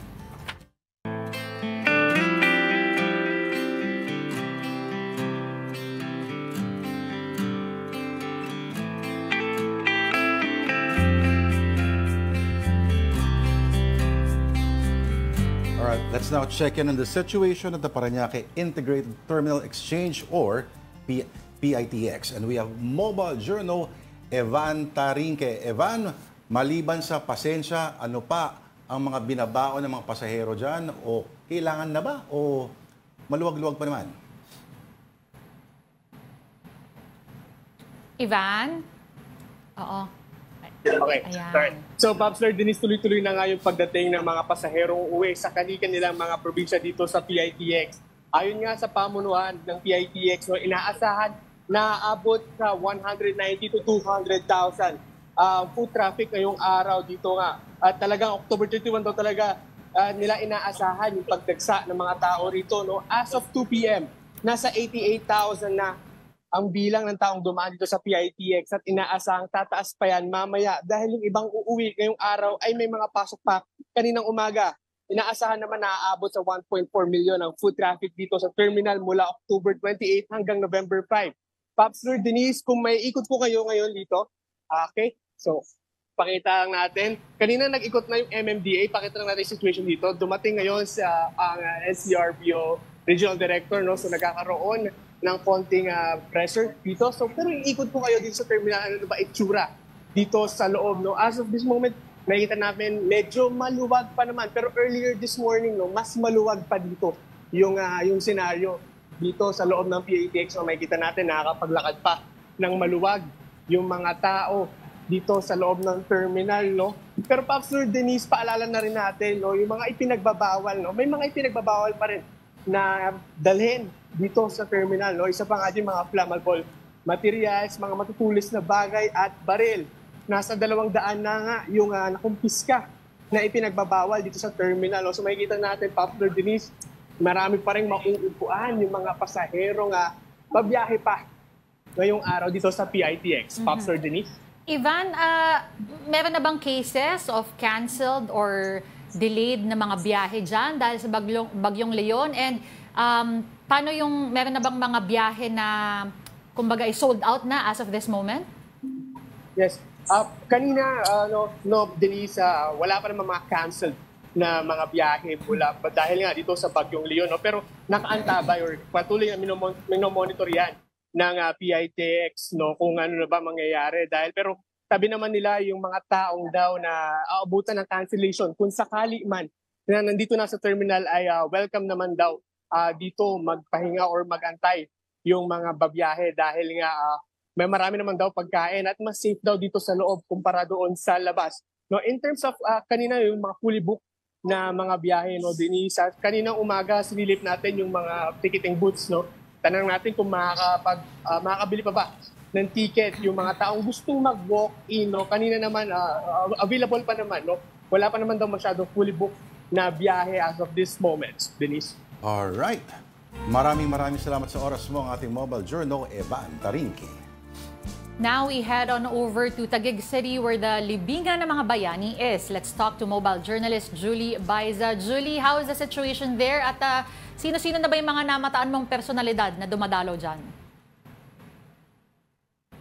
Let's now check in on the situation at the Parañaque Integrated Terminal Exchange or PITX. And we have Mobile Journal Evan Tarinque. Evan, maliban sa pasensya, ano pa ang mga binabaon ng mga pasahero dyan? O kailangan na ba? O maluwag-luwag pa naman? Ivan? Oo. Okay, Ayan. start. So, Pops Lord, Denise, tuloy-tuloy na nga yung pagdating ng mga pasaherong uwi sa kanilang mga probinsya dito sa PITX. Ayon nga sa pamunuan ng PITX, no, inaasahan na abot sa 190 to 200,000 food traffic ngayong araw dito nga. At talagang October 31 daw talaga nila inaasahan yung pagdagsa ng mga tao rito. No? As of 2 p.m., nasa 88,000 na ang bilang ng taong dumaan dito sa PITX at inaasahang tataas pa yan mamaya dahil yung ibang uuwi ngayong araw ay may mga pasok pa kaninang umaga. Inaasahan naman na aabot sa 1.4 million ang food traffic dito sa terminal mula October 28 hanggang November 5. Pops Lord, Denise, kung may ikot po kayo ngayon dito, okay? So, pakita lang natin. Kanina nag-ikot na yung MMDA, pakita lang natin yung situation dito. Dumating ngayon sa SCRBO Regional Director, no? So nagkakaroon ng konting pressure dito. So, pero iikot po kayo dito sa terminal, ano ba itsura dito sa loob, no? As of this moment, nakikita namin medyo maluwag pa naman. Pero earlier this morning, no, mas maluwag pa dito yung senaryo dito sa loob ng PITX. So, makikita natin nakakapaglakad pa ng maluwag yung mga tao dito sa loob ng terminal, no? Pero Pops Lord, Denise, paalala na rin natin, no, yung mga ipinagbabawal, no? May mga ipinagbabawal pa rin na dalhin dito sa terminal, no? Isa pa nga din mga flammable materials, mga matutulis na bagay at baril. Nasa 200 na nga yung nakumpiska na ipinagbabawal dito sa terminal, no? So makikita natin, Pops Lord, Denise, marami pa rin mauupuan yung mga pasahero nga babiyahe pa ngayong araw dito sa PITX. Pops Lord, Denise? Ivan, meron na bang cases of canceled or delayed na mga biyahe dyan dahil sa bagyong Leon? And paano yung, meron na bang mga biyahe na kumbaga sold out na as of this moment? Yes. Kanina, Denise, wala pa naman mga canceled na mga biyahe mula dahil nga dito sa bagyong Leon. No? Pero nakaantabay or patuloy na minomonitor yan ng PITX, no, kung ano na ba mangyayari. Pero sabi naman nila yung mga taong daw na aabutan ng cancellation, kung sakali man na nandito na sa terminal ay welcome naman daw dito magpahinga or magantay yung mga babiyahe dahil nga may marami naman daw pagkain at mas safe daw dito sa loob kumpara doon sa labas. No, in terms of kanina yung mga fully booked na mga biyahe, no, Denise, kaninang umaga sinilip natin yung mga ticketing booths, no. Tanang natin kung makakabili pa ba ng ticket yung mga taong gustong mag-walk-in, no. Kanina naman available pa naman, no. Wala pa naman daw masyadong fully booked na biyahe as of this moment, Denise. All right. Maraming salamat sa oras mo ang ating Mobile Journal, Evan Tarinque. Now we head on over to Taguig City where the libingan ng mga bayani is. Let's talk to mobile journalist Julie Baiza. Julie, how is the situation there? At sino-sino na ba yung mga namataan mong personalidad na dumadalaw dyan?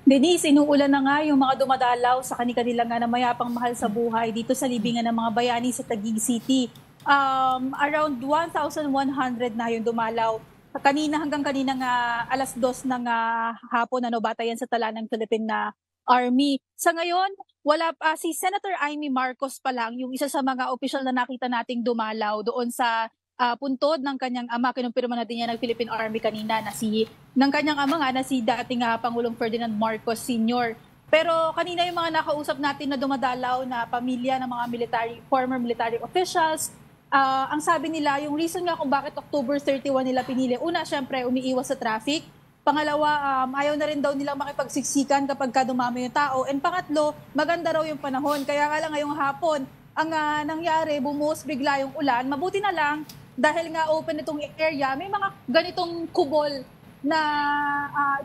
Denise, inuulan na nga yung mga dumadalaw sa kanilang na mayapang mahal sa buhay dito sa libingan ng mga bayani sa Taguig City. Around 1,100 na yung dumalaw. Hanggang kanina nga alas 2 ng hapon, batayan sa tala ng Philippine Army. Sa ngayon, wala pa si Senator Amy Marcos pa lang, yung isa sa mga opisyal na nakita nating dumalaw doon sa puntod ng kanyang ama. Kinumpirma natin yan ng Philippine Army kanina ng kanyang ama na si dating Pangulong Ferdinand Marcos Sr. Pero kanina yung mga nakausap natin na dumadalaw na pamilya ng mga former military officials, ang sabi nila, yung reason nga kung bakit October 31 nila pinili, una, syempre, umiiwas sa traffic. Pangalawa, ayaw na rin daw nilang makipagsiksikan kapag dumami yung tao. And pangatlo, maganda raw yung panahon. Kaya nga lang ngayong hapon, ang nangyari, bumuhos bigla yung ulan. Mabuti na lang, dahil nga open itong area, may mga ganitong kubol na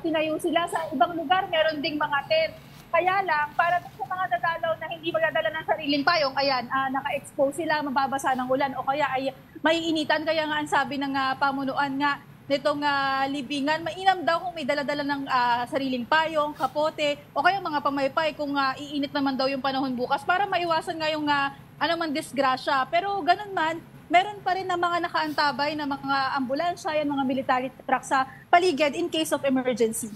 tinayo sila. Sa ibang lugar, meron ding mga tent. Kaya lang, para sa mga dadalaw na hindi magdadala ng sariling payong, ayan, naka-expose sila, mababasa ng ulan, o kaya ay maiinitan. Kaya nga ang sabi ng pamunuan nga nitong libingan, mainam daw kung may daladala ng sariling payong, kapote, o kaya mga pamaypay kung iinit naman daw yung panahon bukas para maiwasan nga yung anumang disgrasya. Pero ganun man, meron pa rin na mga nakaantabay na mga ambulansya, yan, mga military truck sa paligid in case of emergency.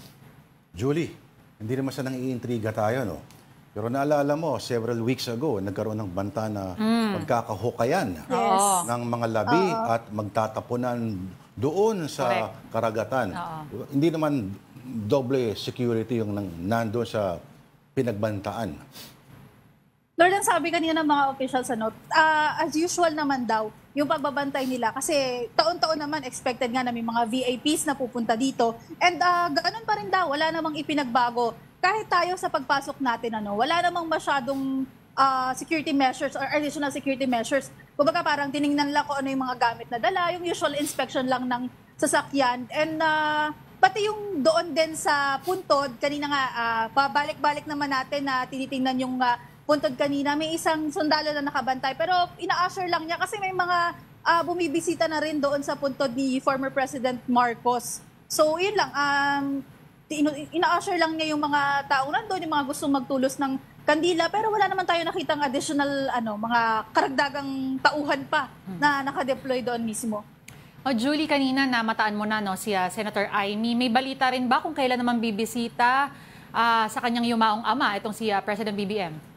Julie, hindi naman sa nang iintriga tayo, no? Pero naalala mo, several weeks ago, nagkaroon ng banta na magkakahukayan ng mga labi at magtatapunan doon sa karagatan. Hindi naman doble security yung nandoon sa pinagbantaan. Lord, ang sabi kanina ng mga officials, as usual naman daw, yung pagbabantay nila. Kasi taon-taon naman expected nga na may mga VIPs na pupunta dito. And ganun pa rin daw, wala namang ipinagbago. Kahit tayo sa pagpasok natin, wala namang masyadong security measures or additional security measures. Kumbaga parang tiningnan lang kung ano yung mga gamit na dala, yung usual inspection lang ng sasakyan. And pati yung doon din sa puntod, kanina nga, pabalik-balik naman natin na tinitingnan yung puntod kanina, may isang sundalo na nakabantay. Pero ina-assure lang niya kasi may mga bumibisita na rin doon sa puntod ni former President Marcos. So yun lang, ina-assure lang niya yung mga taong nandun, yung mga gustong magtulos ng kandila, pero wala naman tayo nakitang additional mga karagdagang tauhan pa na nakadeploy doon mismo. Julie, kanina namataan mo na si Senator Amy. May balita rin ba kung kailan naman bibisita sa kanyang yumaong ama, itong si President BBM?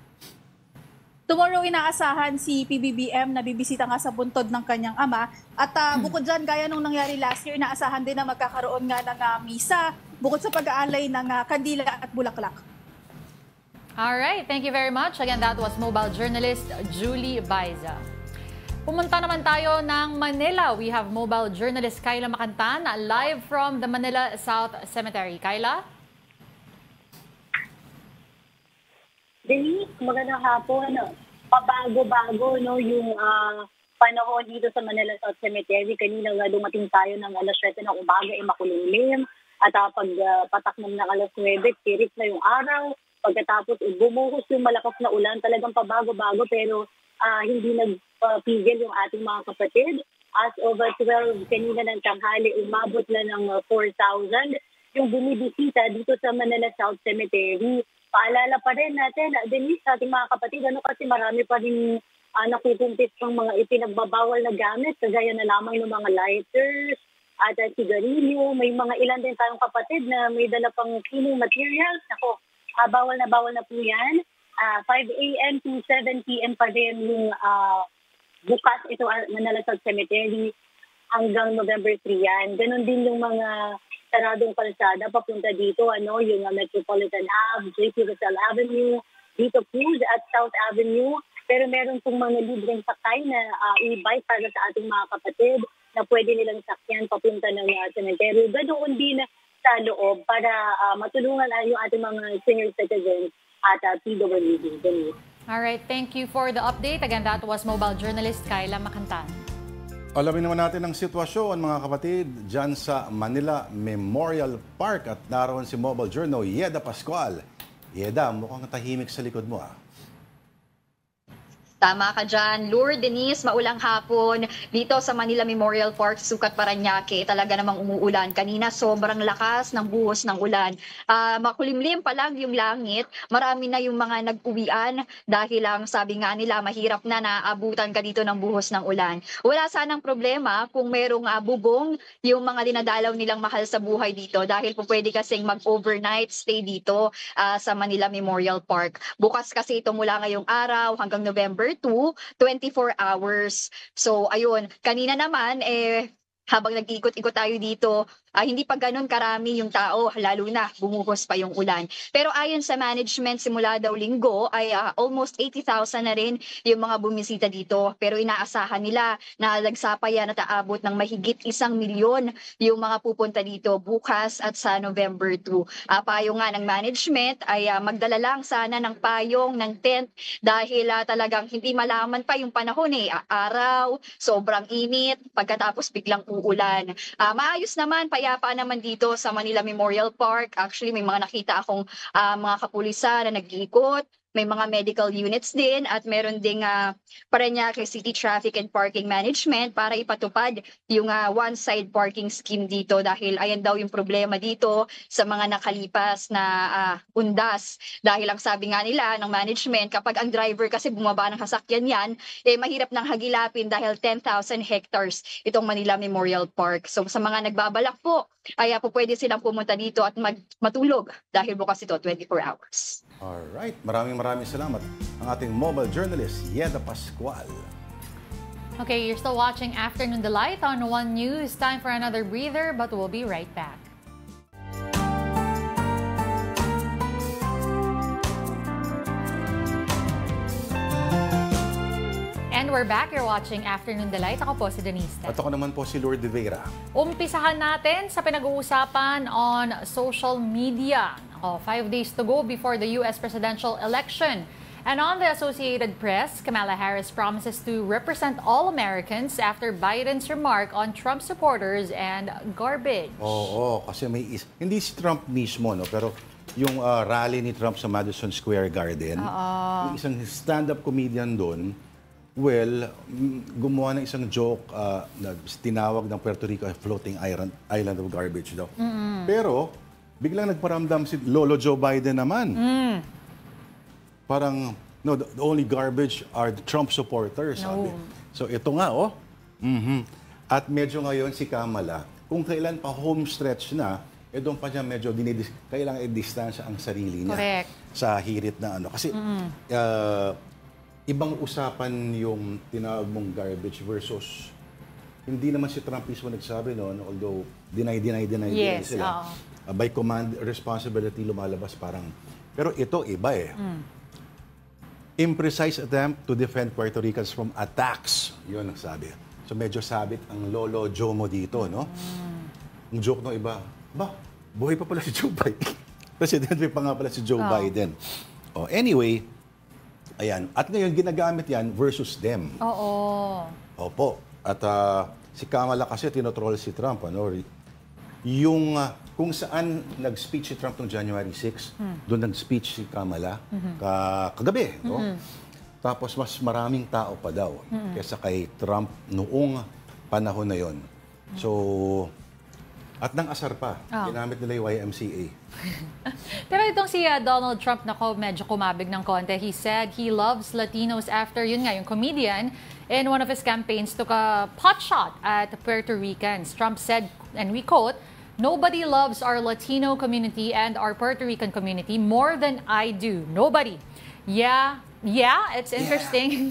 Tomorrow inaasahan si PBBM na bibisita nga sa buntod ng kanyang ama. At bukod dyan, gaya nung nangyari last year, inaasahan din na magkakaroon nga ng misa bukod sa pag-aalay ng kandila at bulaklak. Alright, thank you very much. Again, that was mobile journalist Julie Baiza. Pumunta naman tayo ng Manila. We have mobile journalist Kyla Macantan live from the Manila South Cemetery. Kyla? Denise, magandang hapon. Pabago-bago yung panahon dito sa Manila South Cemetery. Kanina nga dumating tayo ng alas 7 ng umaga, makulimlim. At pag patak ng alas 9, tirik na yung araw. Pagkatapos bumuhos yung malakas na ulan. Talagang pabago-bago pero hindi nagpigil yung ating mga kapatid. As over 12 kanina ng tanghali, umabot na ng 4,000 yung bumibisita dito sa Manila South Cemetery. Paalala pa rin natin, Denise, sa ating mga kapatid, kasi marami pa rin nakukumpis pang mga ipinagbabawal na gamit, kagaya na lamang ng mga lighters at sigarilyo. May mga ilan din tayong kapatid na may dala pang cleaning materials. Ako, bawal na po yan. 5 a.m. to 7 p.m. pa rin yung bukas ito Manila South Cemetery hanggang November 3 yan. Ganon din yung mga saradong kalsada papunta dito, yung Metropolitan Ave, JP Rizal Avenue, Vito Cruz at South Avenue. Pero meron pong mga libreng sakay na e-bike para sa ating mga kapatid na pwede nilang sakyan papunta ng cemetery. Ganoon din sa loob para matulungan yung ating mga senior citizens at PWD. Alright, thank you for the update. Again, that was mobile journalist Kyla Macantan. Alamin naman natin ang sitwasyon, mga kapatid, dyan sa Manila Memorial Park at naroon si Mobile Journal Yeda Pascual. Yeda, mukhang tahimik sa likod mo. Tama ka dyan. Lord, Denise, maulang hapon dito sa Manila Memorial Park, Sukat, Parañaque. Talaga namang umuulan. Kanina sobrang lakas ng buhos ng ulan. Makulimlim pa lang yung langit. Marami na yung mga nag-uwian dahil lang sabi nga nila mahirap na naabutan ka dito ng buhos ng ulan. Wala sanang problema kung merong bubong yung mga dinadalaw nilang mahal sa buhay dito dahil po pwede kasing mag-overnight stay dito sa Manila Memorial Park. Bukas kasi ito mula ngayong araw hanggang November 2, 24 hours. So, ayun. Kanina naman, habang nag-iikot-ikot tayo dito, hindi pa ganun karami yung tao, lalo na bumuhos pa yung ulan. Pero ayon sa management, simula daw linggo ay almost 80,000 na rin yung mga bumisita dito. Pero inaasahan nila na lagsa pa yan at aabot ng mahigit 1,000,000 yung mga pupunta dito bukas at sa November 2. Payo nga ng management ay magdala lang sana ng payong, ng tent, dahil talagang hindi malaman pa yung panahon araw, sobrang init, pagkatapos biglang uulan. Maayos naman, payapa naman dito sa Manila Memorial Park. Actually, may mga nakita akong mga kapulisan na nag-iikot. May mga medical units din at meron ding Parañaque City Traffic and Parking Management para ipatupad yung one-side parking scheme dito, dahil ayan daw yung problema dito sa mga nakalipas na undas. Dahil ang sabi nga nila ng management, kapag ang driver kasi bumaba ng sasakyan yan, mahirap nang hagilapin dahil 10,000 hectares itong Manila Memorial Park. So sa mga nagbabalak po, ay po pwede silang pumunta dito at matulog dahil bukas ito 24 hours. Alright, maraming salamat ang ating mobile journalist, Yeda Pascual. Okay, you're still watching Afternoon Delight on One News. Time for another breather, but we'll be right back. And we're back. You're watching Afternoon Delight. Ako po si Denise. At ako naman po si Lord de Vera. Umpisahan natin sa pinag-uusapan on social media. 5 days to go before the U.S. presidential election. And on the Associated Press, Kamala Harris promises to represent all Americans after Biden's remark on Trump supporters and garbage. Oo, kasi hindi si Trump mismo, no? Pero yung rally ni Trump sa Madison Square Garden, yung isang stand-up comedian doon, gumawa ng isang joke na tinawag ng Puerto Rico floating island of garbage daw. Pero biglang nagparamdam si Lolo Joe Biden naman. Parang, no, the only garbage are the Trump supporters, sabi. So ito nga, At medyo ngayon si Kamala, kung kailan pa home stretch na, doon pa niya medyo kailangan i-distansya ang sarili niya. Correct. Sa hirit na ano. Kasi ibang usapan yung tinawag mong garbage versus hindi naman si Trump mismo nagsabi noon, although deny sila. By command, responsibility lumalabas parang. Pero ito, iba Imprecise attempt to defend Puerto Ricans from attacks. Yun ang sabi. So medyo sabit ang Lolo Joe mo dito, no? Ang joke ng iba, buhay pa pala si Joe Biden. Presidente pa nga pala si Joe Biden. Anyway, ayan. At ngayon, ginagamit yan versus them. Opo. At si Kamala kasi tinotroll si Trump, ano? Yung kung saan nag-speech si Trump noong January 6, doon nag-speech si Kamala kagabi. No? Tapos mas maraming tao pa daw kaysa kay Trump noong panahon na yon. So, at nang asar pa, ginamit nila yung YMCA. Pero itong si Donald Trump, medyo kumabig ng konti. He said he loves Latinos after, yun nga, yung comedian, in one of his campaigns took a pot shot at Puerto Ricans. Trump said, and we quote, "Nobody loves our Latino community and our Puerto Rican community more than I do. Nobody." Yeah, it's interesting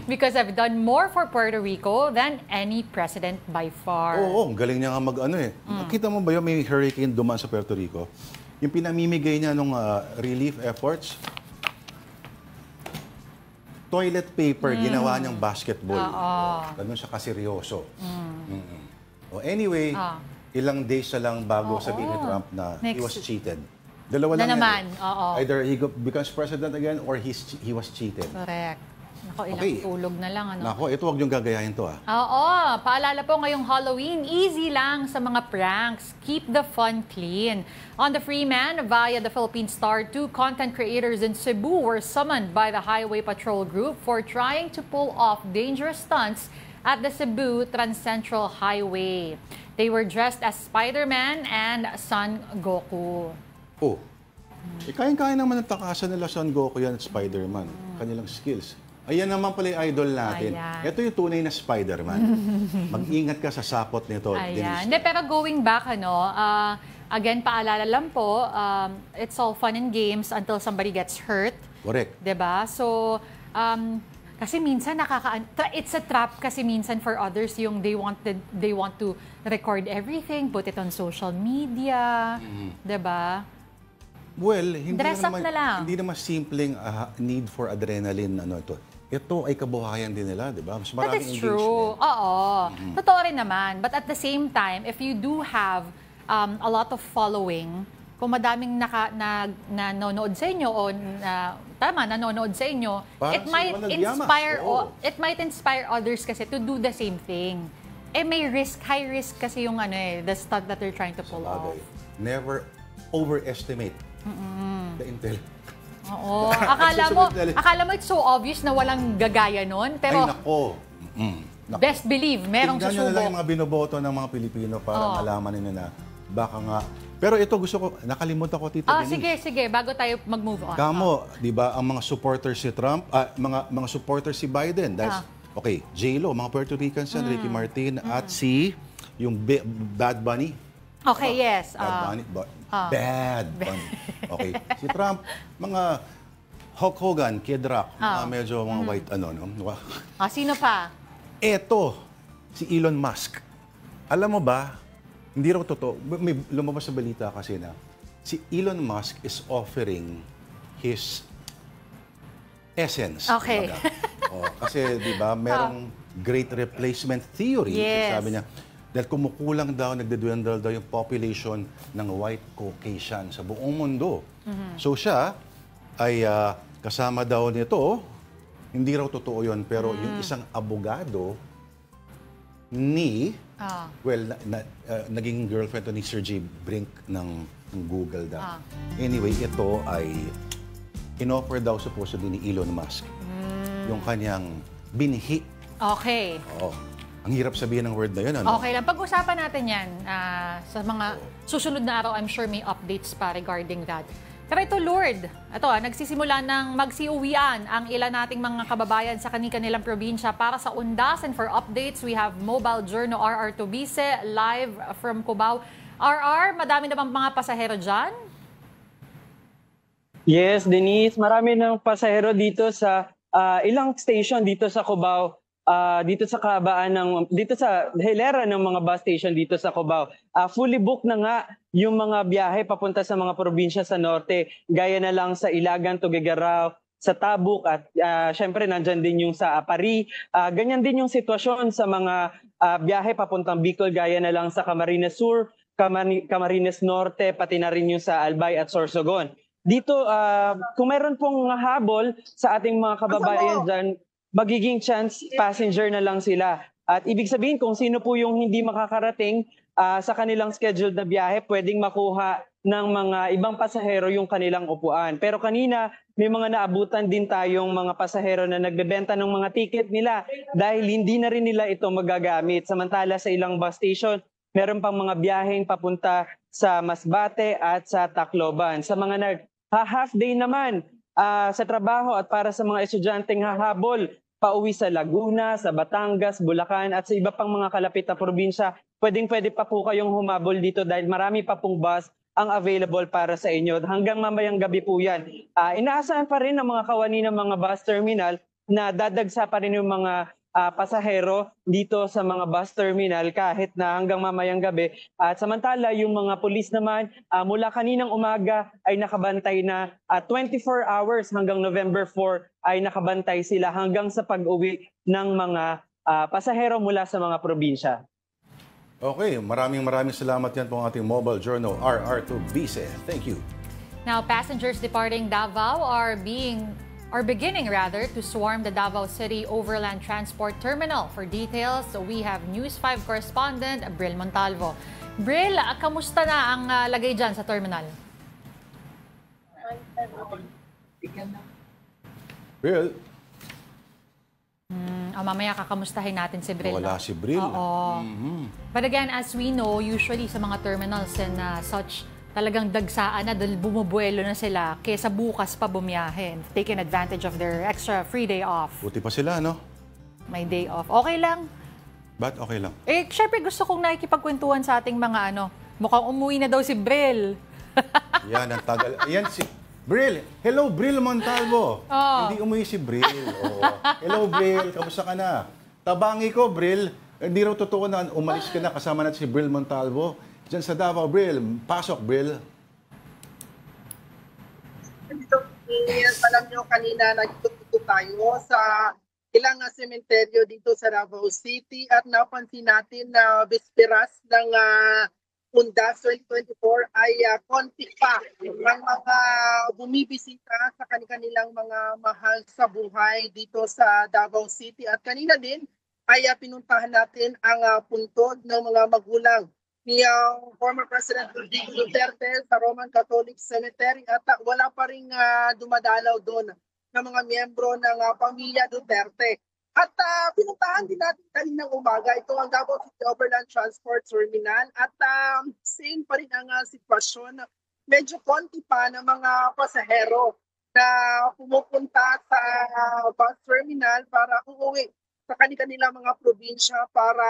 because I've done more for Puerto Rico than any president by far. Oo, galing niya nga mag-ano Nakita mo ba yung may hurricane dumaan sa Puerto Rico? Yung pinamimigay niya nung relief efforts, toilet paper, ginawa niyang basketball. Ganun siya kaseryoso. Anyway, ilang days na lang bago sabihin ni Trump na he was cheated. Dalawa lang naman. Either he becomes president again or he was cheated. Correct. Ilang tulog na lang. Ito wag niyong gagayahin to. Paalala po ngayong Halloween, easy lang sa mga pranks. Keep the fun clean. On the Freeman, via the Philippine Star, 2 content creators in Cebu were summoned by the Highway Patrol Group for trying to pull off dangerous stunts at the Cebu Trans-Central Highway. They were dressed as Spider-Man and Son Goku. Kayang-kaya naman ang takasan nila Son Goku yan at Spider-Man. Kanilang skills. Ayan naman pala yung idol natin. Ito yung tunay na Spider-Man. Mag-ingat ka sa sapot nito. Hindi, pero going back, again, paalala lang po, it's all fun and games until somebody gets hurt. Correct. Diba? So, Kasi minsan it's a trap kasi minsan for others yung they want to record everything, put it on social media, 'di ba? Well, hindi Dress up naman, na lang. hindi naman simpleng need for adrenaline ito. Ito ay kabuhayan din nila, 'di ba? Mas That maraming is true. Oo. Totoo rin naman. But at the same time, if you do have a lot of following, kung madaming nanonood sa inyo o nanonood sa inyo, Parang it might si Ronald inspire Llamas, oo. it might inspire others kasi to do the same thing. May high risk kasi yung the stunt that they're trying to pull off. Never overestimate the intel. Oo. Akala mo it's so obvious na walang gagaya nun, pero Ay, nako. Nako. best believe, merong Tingnan nyo na lang susubok. yung mga binoboto ng mga Pilipino para malaman nila na baka nga. Pero ito gusto ko, nakalimutan ko, Tita Denise. Sige, bago tayo mag-move on. Kamo, di ba, ang mga supporters si Trump, mga supporters si Biden, okay, J-Lo, mga Puerto Ricans yan, Ricky Martin, at si, yung Bad Bunny. Okay, yes. Bad Bunny. Okay, si Trump, mga Hulk Hogan, Kid Rock, medyo mga white, Sino pa? Eto, si Elon Musk. Alam mo ba, hindi raw totoo. May lumabas sa balita kasi na si Elon Musk is offering his essence. Okay. Kasi di ba, merong great replacement theory. Yes. Sabi niya, dahil kumukulang daw, nagdedwendle daw yung population ng white Caucasian sa buong mundo. So siya ay kasama daw nito, hindi raw totoo yun, pero yung isang abogado ni naging girlfriend to ni Sergey Brin ng Google daw. Anyway, ito ay inoffer daw supposedly ni Elon Musk. Yung kanyang binhi. Okay. Ang hirap sabihin ng word na yun, Okay lang. Pag-usapan natin yan sa mga susunod na araw. I'm sure may updates pa regarding that. Pero ito, Lord, nagsisimula ng magsiuwian ang ilan nating mga kababayan sa kanilang probinsya para sa undas. And for updates, we have Mobile Journal RR Tobise live from Cubao. RR, madami na bang mga pasahero dyan? Yes, Denise, marami ng pasahero dito sa ilang station dito sa Cubao. Dito sa dito sa hilera ng mga bus station dito sa Cubao. Fully booked na nga yung mga biyahe papunta sa mga probinsya sa norte. Gaya na lang sa Ilagan, Tuguegarao, sa Tabuk at syempre nandyan din yung sa Apari. Ganyan din yung sitwasyon sa mga biyahe papuntang Bicol, gaya na lang sa Camarines Sur, Camarines Norte, pati na rin yung sa Albay at Sorsogon. Dito, kung meron pong habol sa ating mga kababayan dyan, magiging chance passenger na lang sila. At ibig sabihin, kung sino po yung hindi makakarating sa kanilang scheduled na biyahe, pwedeng makuha ng mga ibang pasahero yung kanilang upuan. Pero kanina, may mga naabutan din tayong mga pasahero na nagbebenta ng mga ticket nila dahil hindi na rin nila ito magagamit. Samantala sa ilang bus station, meron pang mga biyaheng papunta sa Masbate at sa Tacloban. Sa mga nag-half day naman sa trabaho at para sa mga estudyanteng hahabol, pauwi sa Laguna, sa Batangas, Bulacan at sa iba pang mga kalapit na probinsya, pwede pa po kayong humabol dito dahil marami pa pong bus ang available para sa inyo. Hanggang mamayang gabi po yan. Inaasahan pa rin ng mga kawani ng mga bus terminal na dadagsa pa rin yung mga pasahero dito sa mga bus terminal kahit na hanggang mamayang gabi. At samantala, yung mga pulis naman mula kaninang umaga ay nakabantay na 24 hours hanggang November 4 ay nakabantay sila hanggang sa pag-uwi ng mga pasahero mula sa mga probinsya. Okay, maraming salamat yan po ang ating Mobile Journal RR Tobise. Thank you. Now, passengers departing Davao are beginning to swarm the Davao City Overland Transport Terminal. For details, we have News 5 correspondent Bril Montalvo. Bril, kamusta na ang lagay dyan sa terminal? Bril? Mamaya kakamustahin natin si Bril. Wala si Bril. Oo. But again, as we know, usually sa mga terminals and such, talagang dagsaan na dahil bumubuelo na sila kaysa bukas pa bumiyahin. Taking advantage of their extra free day off. Buti pa sila, no? May day off. Okay lang. Ba't okay lang? Syempre gusto kong nakikipagkwentuhan sa ating mga mukhang umuwi na daw si Bril. Yan, ang tagal. Yan Bril, hello Bril Montalvo. Hindi umuwi si Bril. Hello Bril, kamusta ka na? Tabangi ko Bril, hindi raw totoo na umalis ka na kasama natin si Bril Montalvo. Diyan sa Davao, Bril. Pasok, Bril. Alam nyo, kanina nagtututo tayo sa ilang sementeryo dito sa Davao City at napansin natin na bisperas ng Undas 2024 ay konti pa ang mga bumibisita sa kanilang mga mahal sa buhay dito sa Davao City. At kanina din ay pinuntahan natin ang puntod ng mga magulang ni former President Rodrigo Duterte sa Roman Catholic Cemetery at wala pa rin dumadalaw doon ng mga miyembro ng pamilya Duterte. At pinuntahan din natin kaninang umaga ito ang Davao City Overland Transport Terminal at same pa rin ang sitwasyon. Medyo konti pa ng mga pasahero na pumupunta sa bus terminal para uuwi sa kanilang mga probinsya para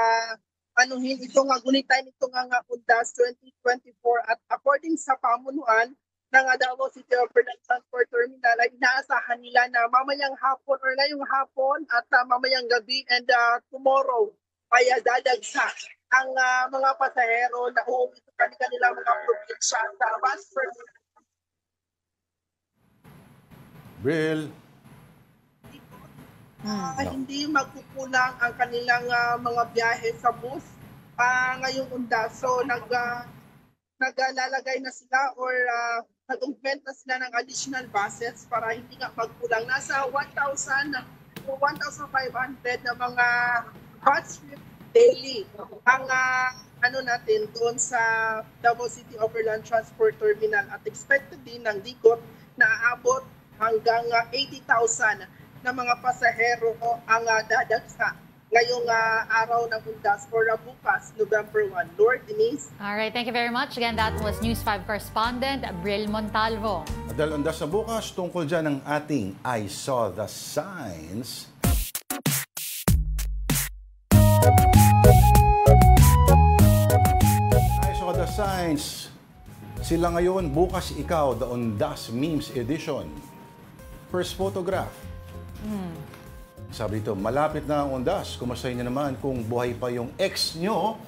anuhin itong gunitain itong Undas 2024 at according sa pamunuan ng Davao City Overland Transport Terminal ay inaasahan nila na mamayang hapon or ngayong hapon at mamayang gabi and tomorrow ay dadagsa ang mga pasahero na uuwi sa kanilang mga probinsya sa bus terminal. Bril. Hindi magkukulang ang kanilang mga biyahe sa bus ngayong Undas. So naglalagay na sila or nag-invent na sila ng additional buses para hindi nga magkulang. Nasa 1,000 o 1,500 na mga bus trip daily ang natin doon sa Davao City Overland Transport Terminal at expected din ng DICOT na aabot hanggang 80,000 na mga pasahero ang dadagsa ngayong araw ng Undas for bukas, November 1. Lord, Denise. All right, thank you very much. Again, that was News 5 correspondent Bril Montalvo. At dahil Undas sa bukas, tungkol dyan ang ating I Saw the Signs. I Saw the Signs. Sila ngayon, bukas ikaw, the Undas Memes Edition. First photograph. Sabi dito, malapit na ang Undas. Kumusta niyo naman kung buhay pa yung ex nyo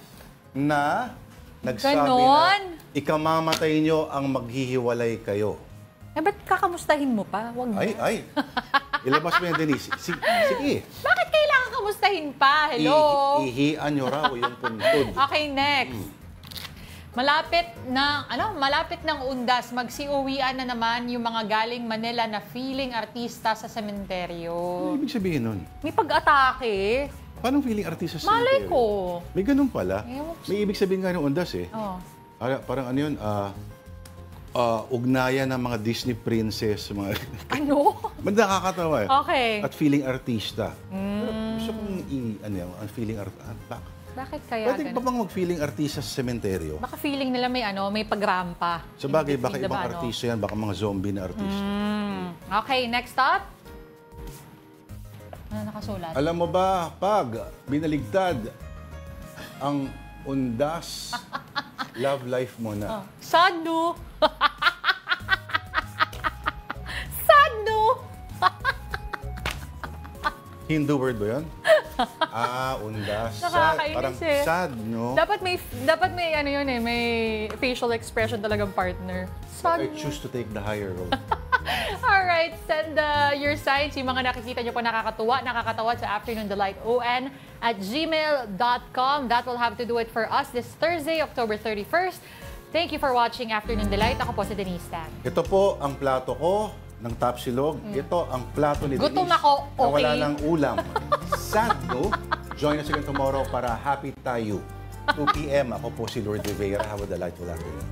na nagsabi na ikamamatay nyo ang maghihiwalay kayo. Eh, ba't kakamustahin mo pa? Wag mo. Ay. Ilabas mo yan, Denise. Sige. Bakit kailangan kamustahin pa? Hello? Ihian nyo raw yung puntod. Okay, next. Malapit ng Undas, magsiuwian na naman yung mga galing Manila na feeling artista sa sementeryo. Ano ibig sabihin nun? May pag-atake. Paano feeling artista sa sementeryo? Malay ko. May ganun pala. May ibig sabihin nga ng Undas eh. Oh. Parang ano yun, ugnayan ng mga Disney princess. Mga ano? Nakakatawa eh. Okay. At feeling artista. Pero gusto kong ang feeling artista. Bakit kaya pwede ba bang mag-feeling artista sa sementeryo? Baka feeling nila may pagrampa. Sa bagay, baka ibang artista yan, baka mga zombie na artista. Okay, next up. Ano nakasulat? Alam mo ba, pag binaligtad ang Undas, love life mo na. Sad, no? Sad, no? Hindu word ba yun? Undas. Parang eh. sad, no? Dapat may ano yun eh, may facial expression talagang partner. Sad. I choose to take the higher road. Alright, send your signs, yung mga nakikita nyo po nakakatawa sa Afternoon Delight on@gmail.com. That will have to do it for us this Thursday, October 31st. Thank you for watching Afternoon Delight. Ako po si Denise Tan. Ito po ang plato ko ng Tapsilog. Ito ang plato ni Denise. Gutom ako, okay. Na wala ng ulam. Sad, no? Join us again tomorrow para happy tayo. 2 p.m. Ako po si Lord Rivera. Have a delightful afternoon.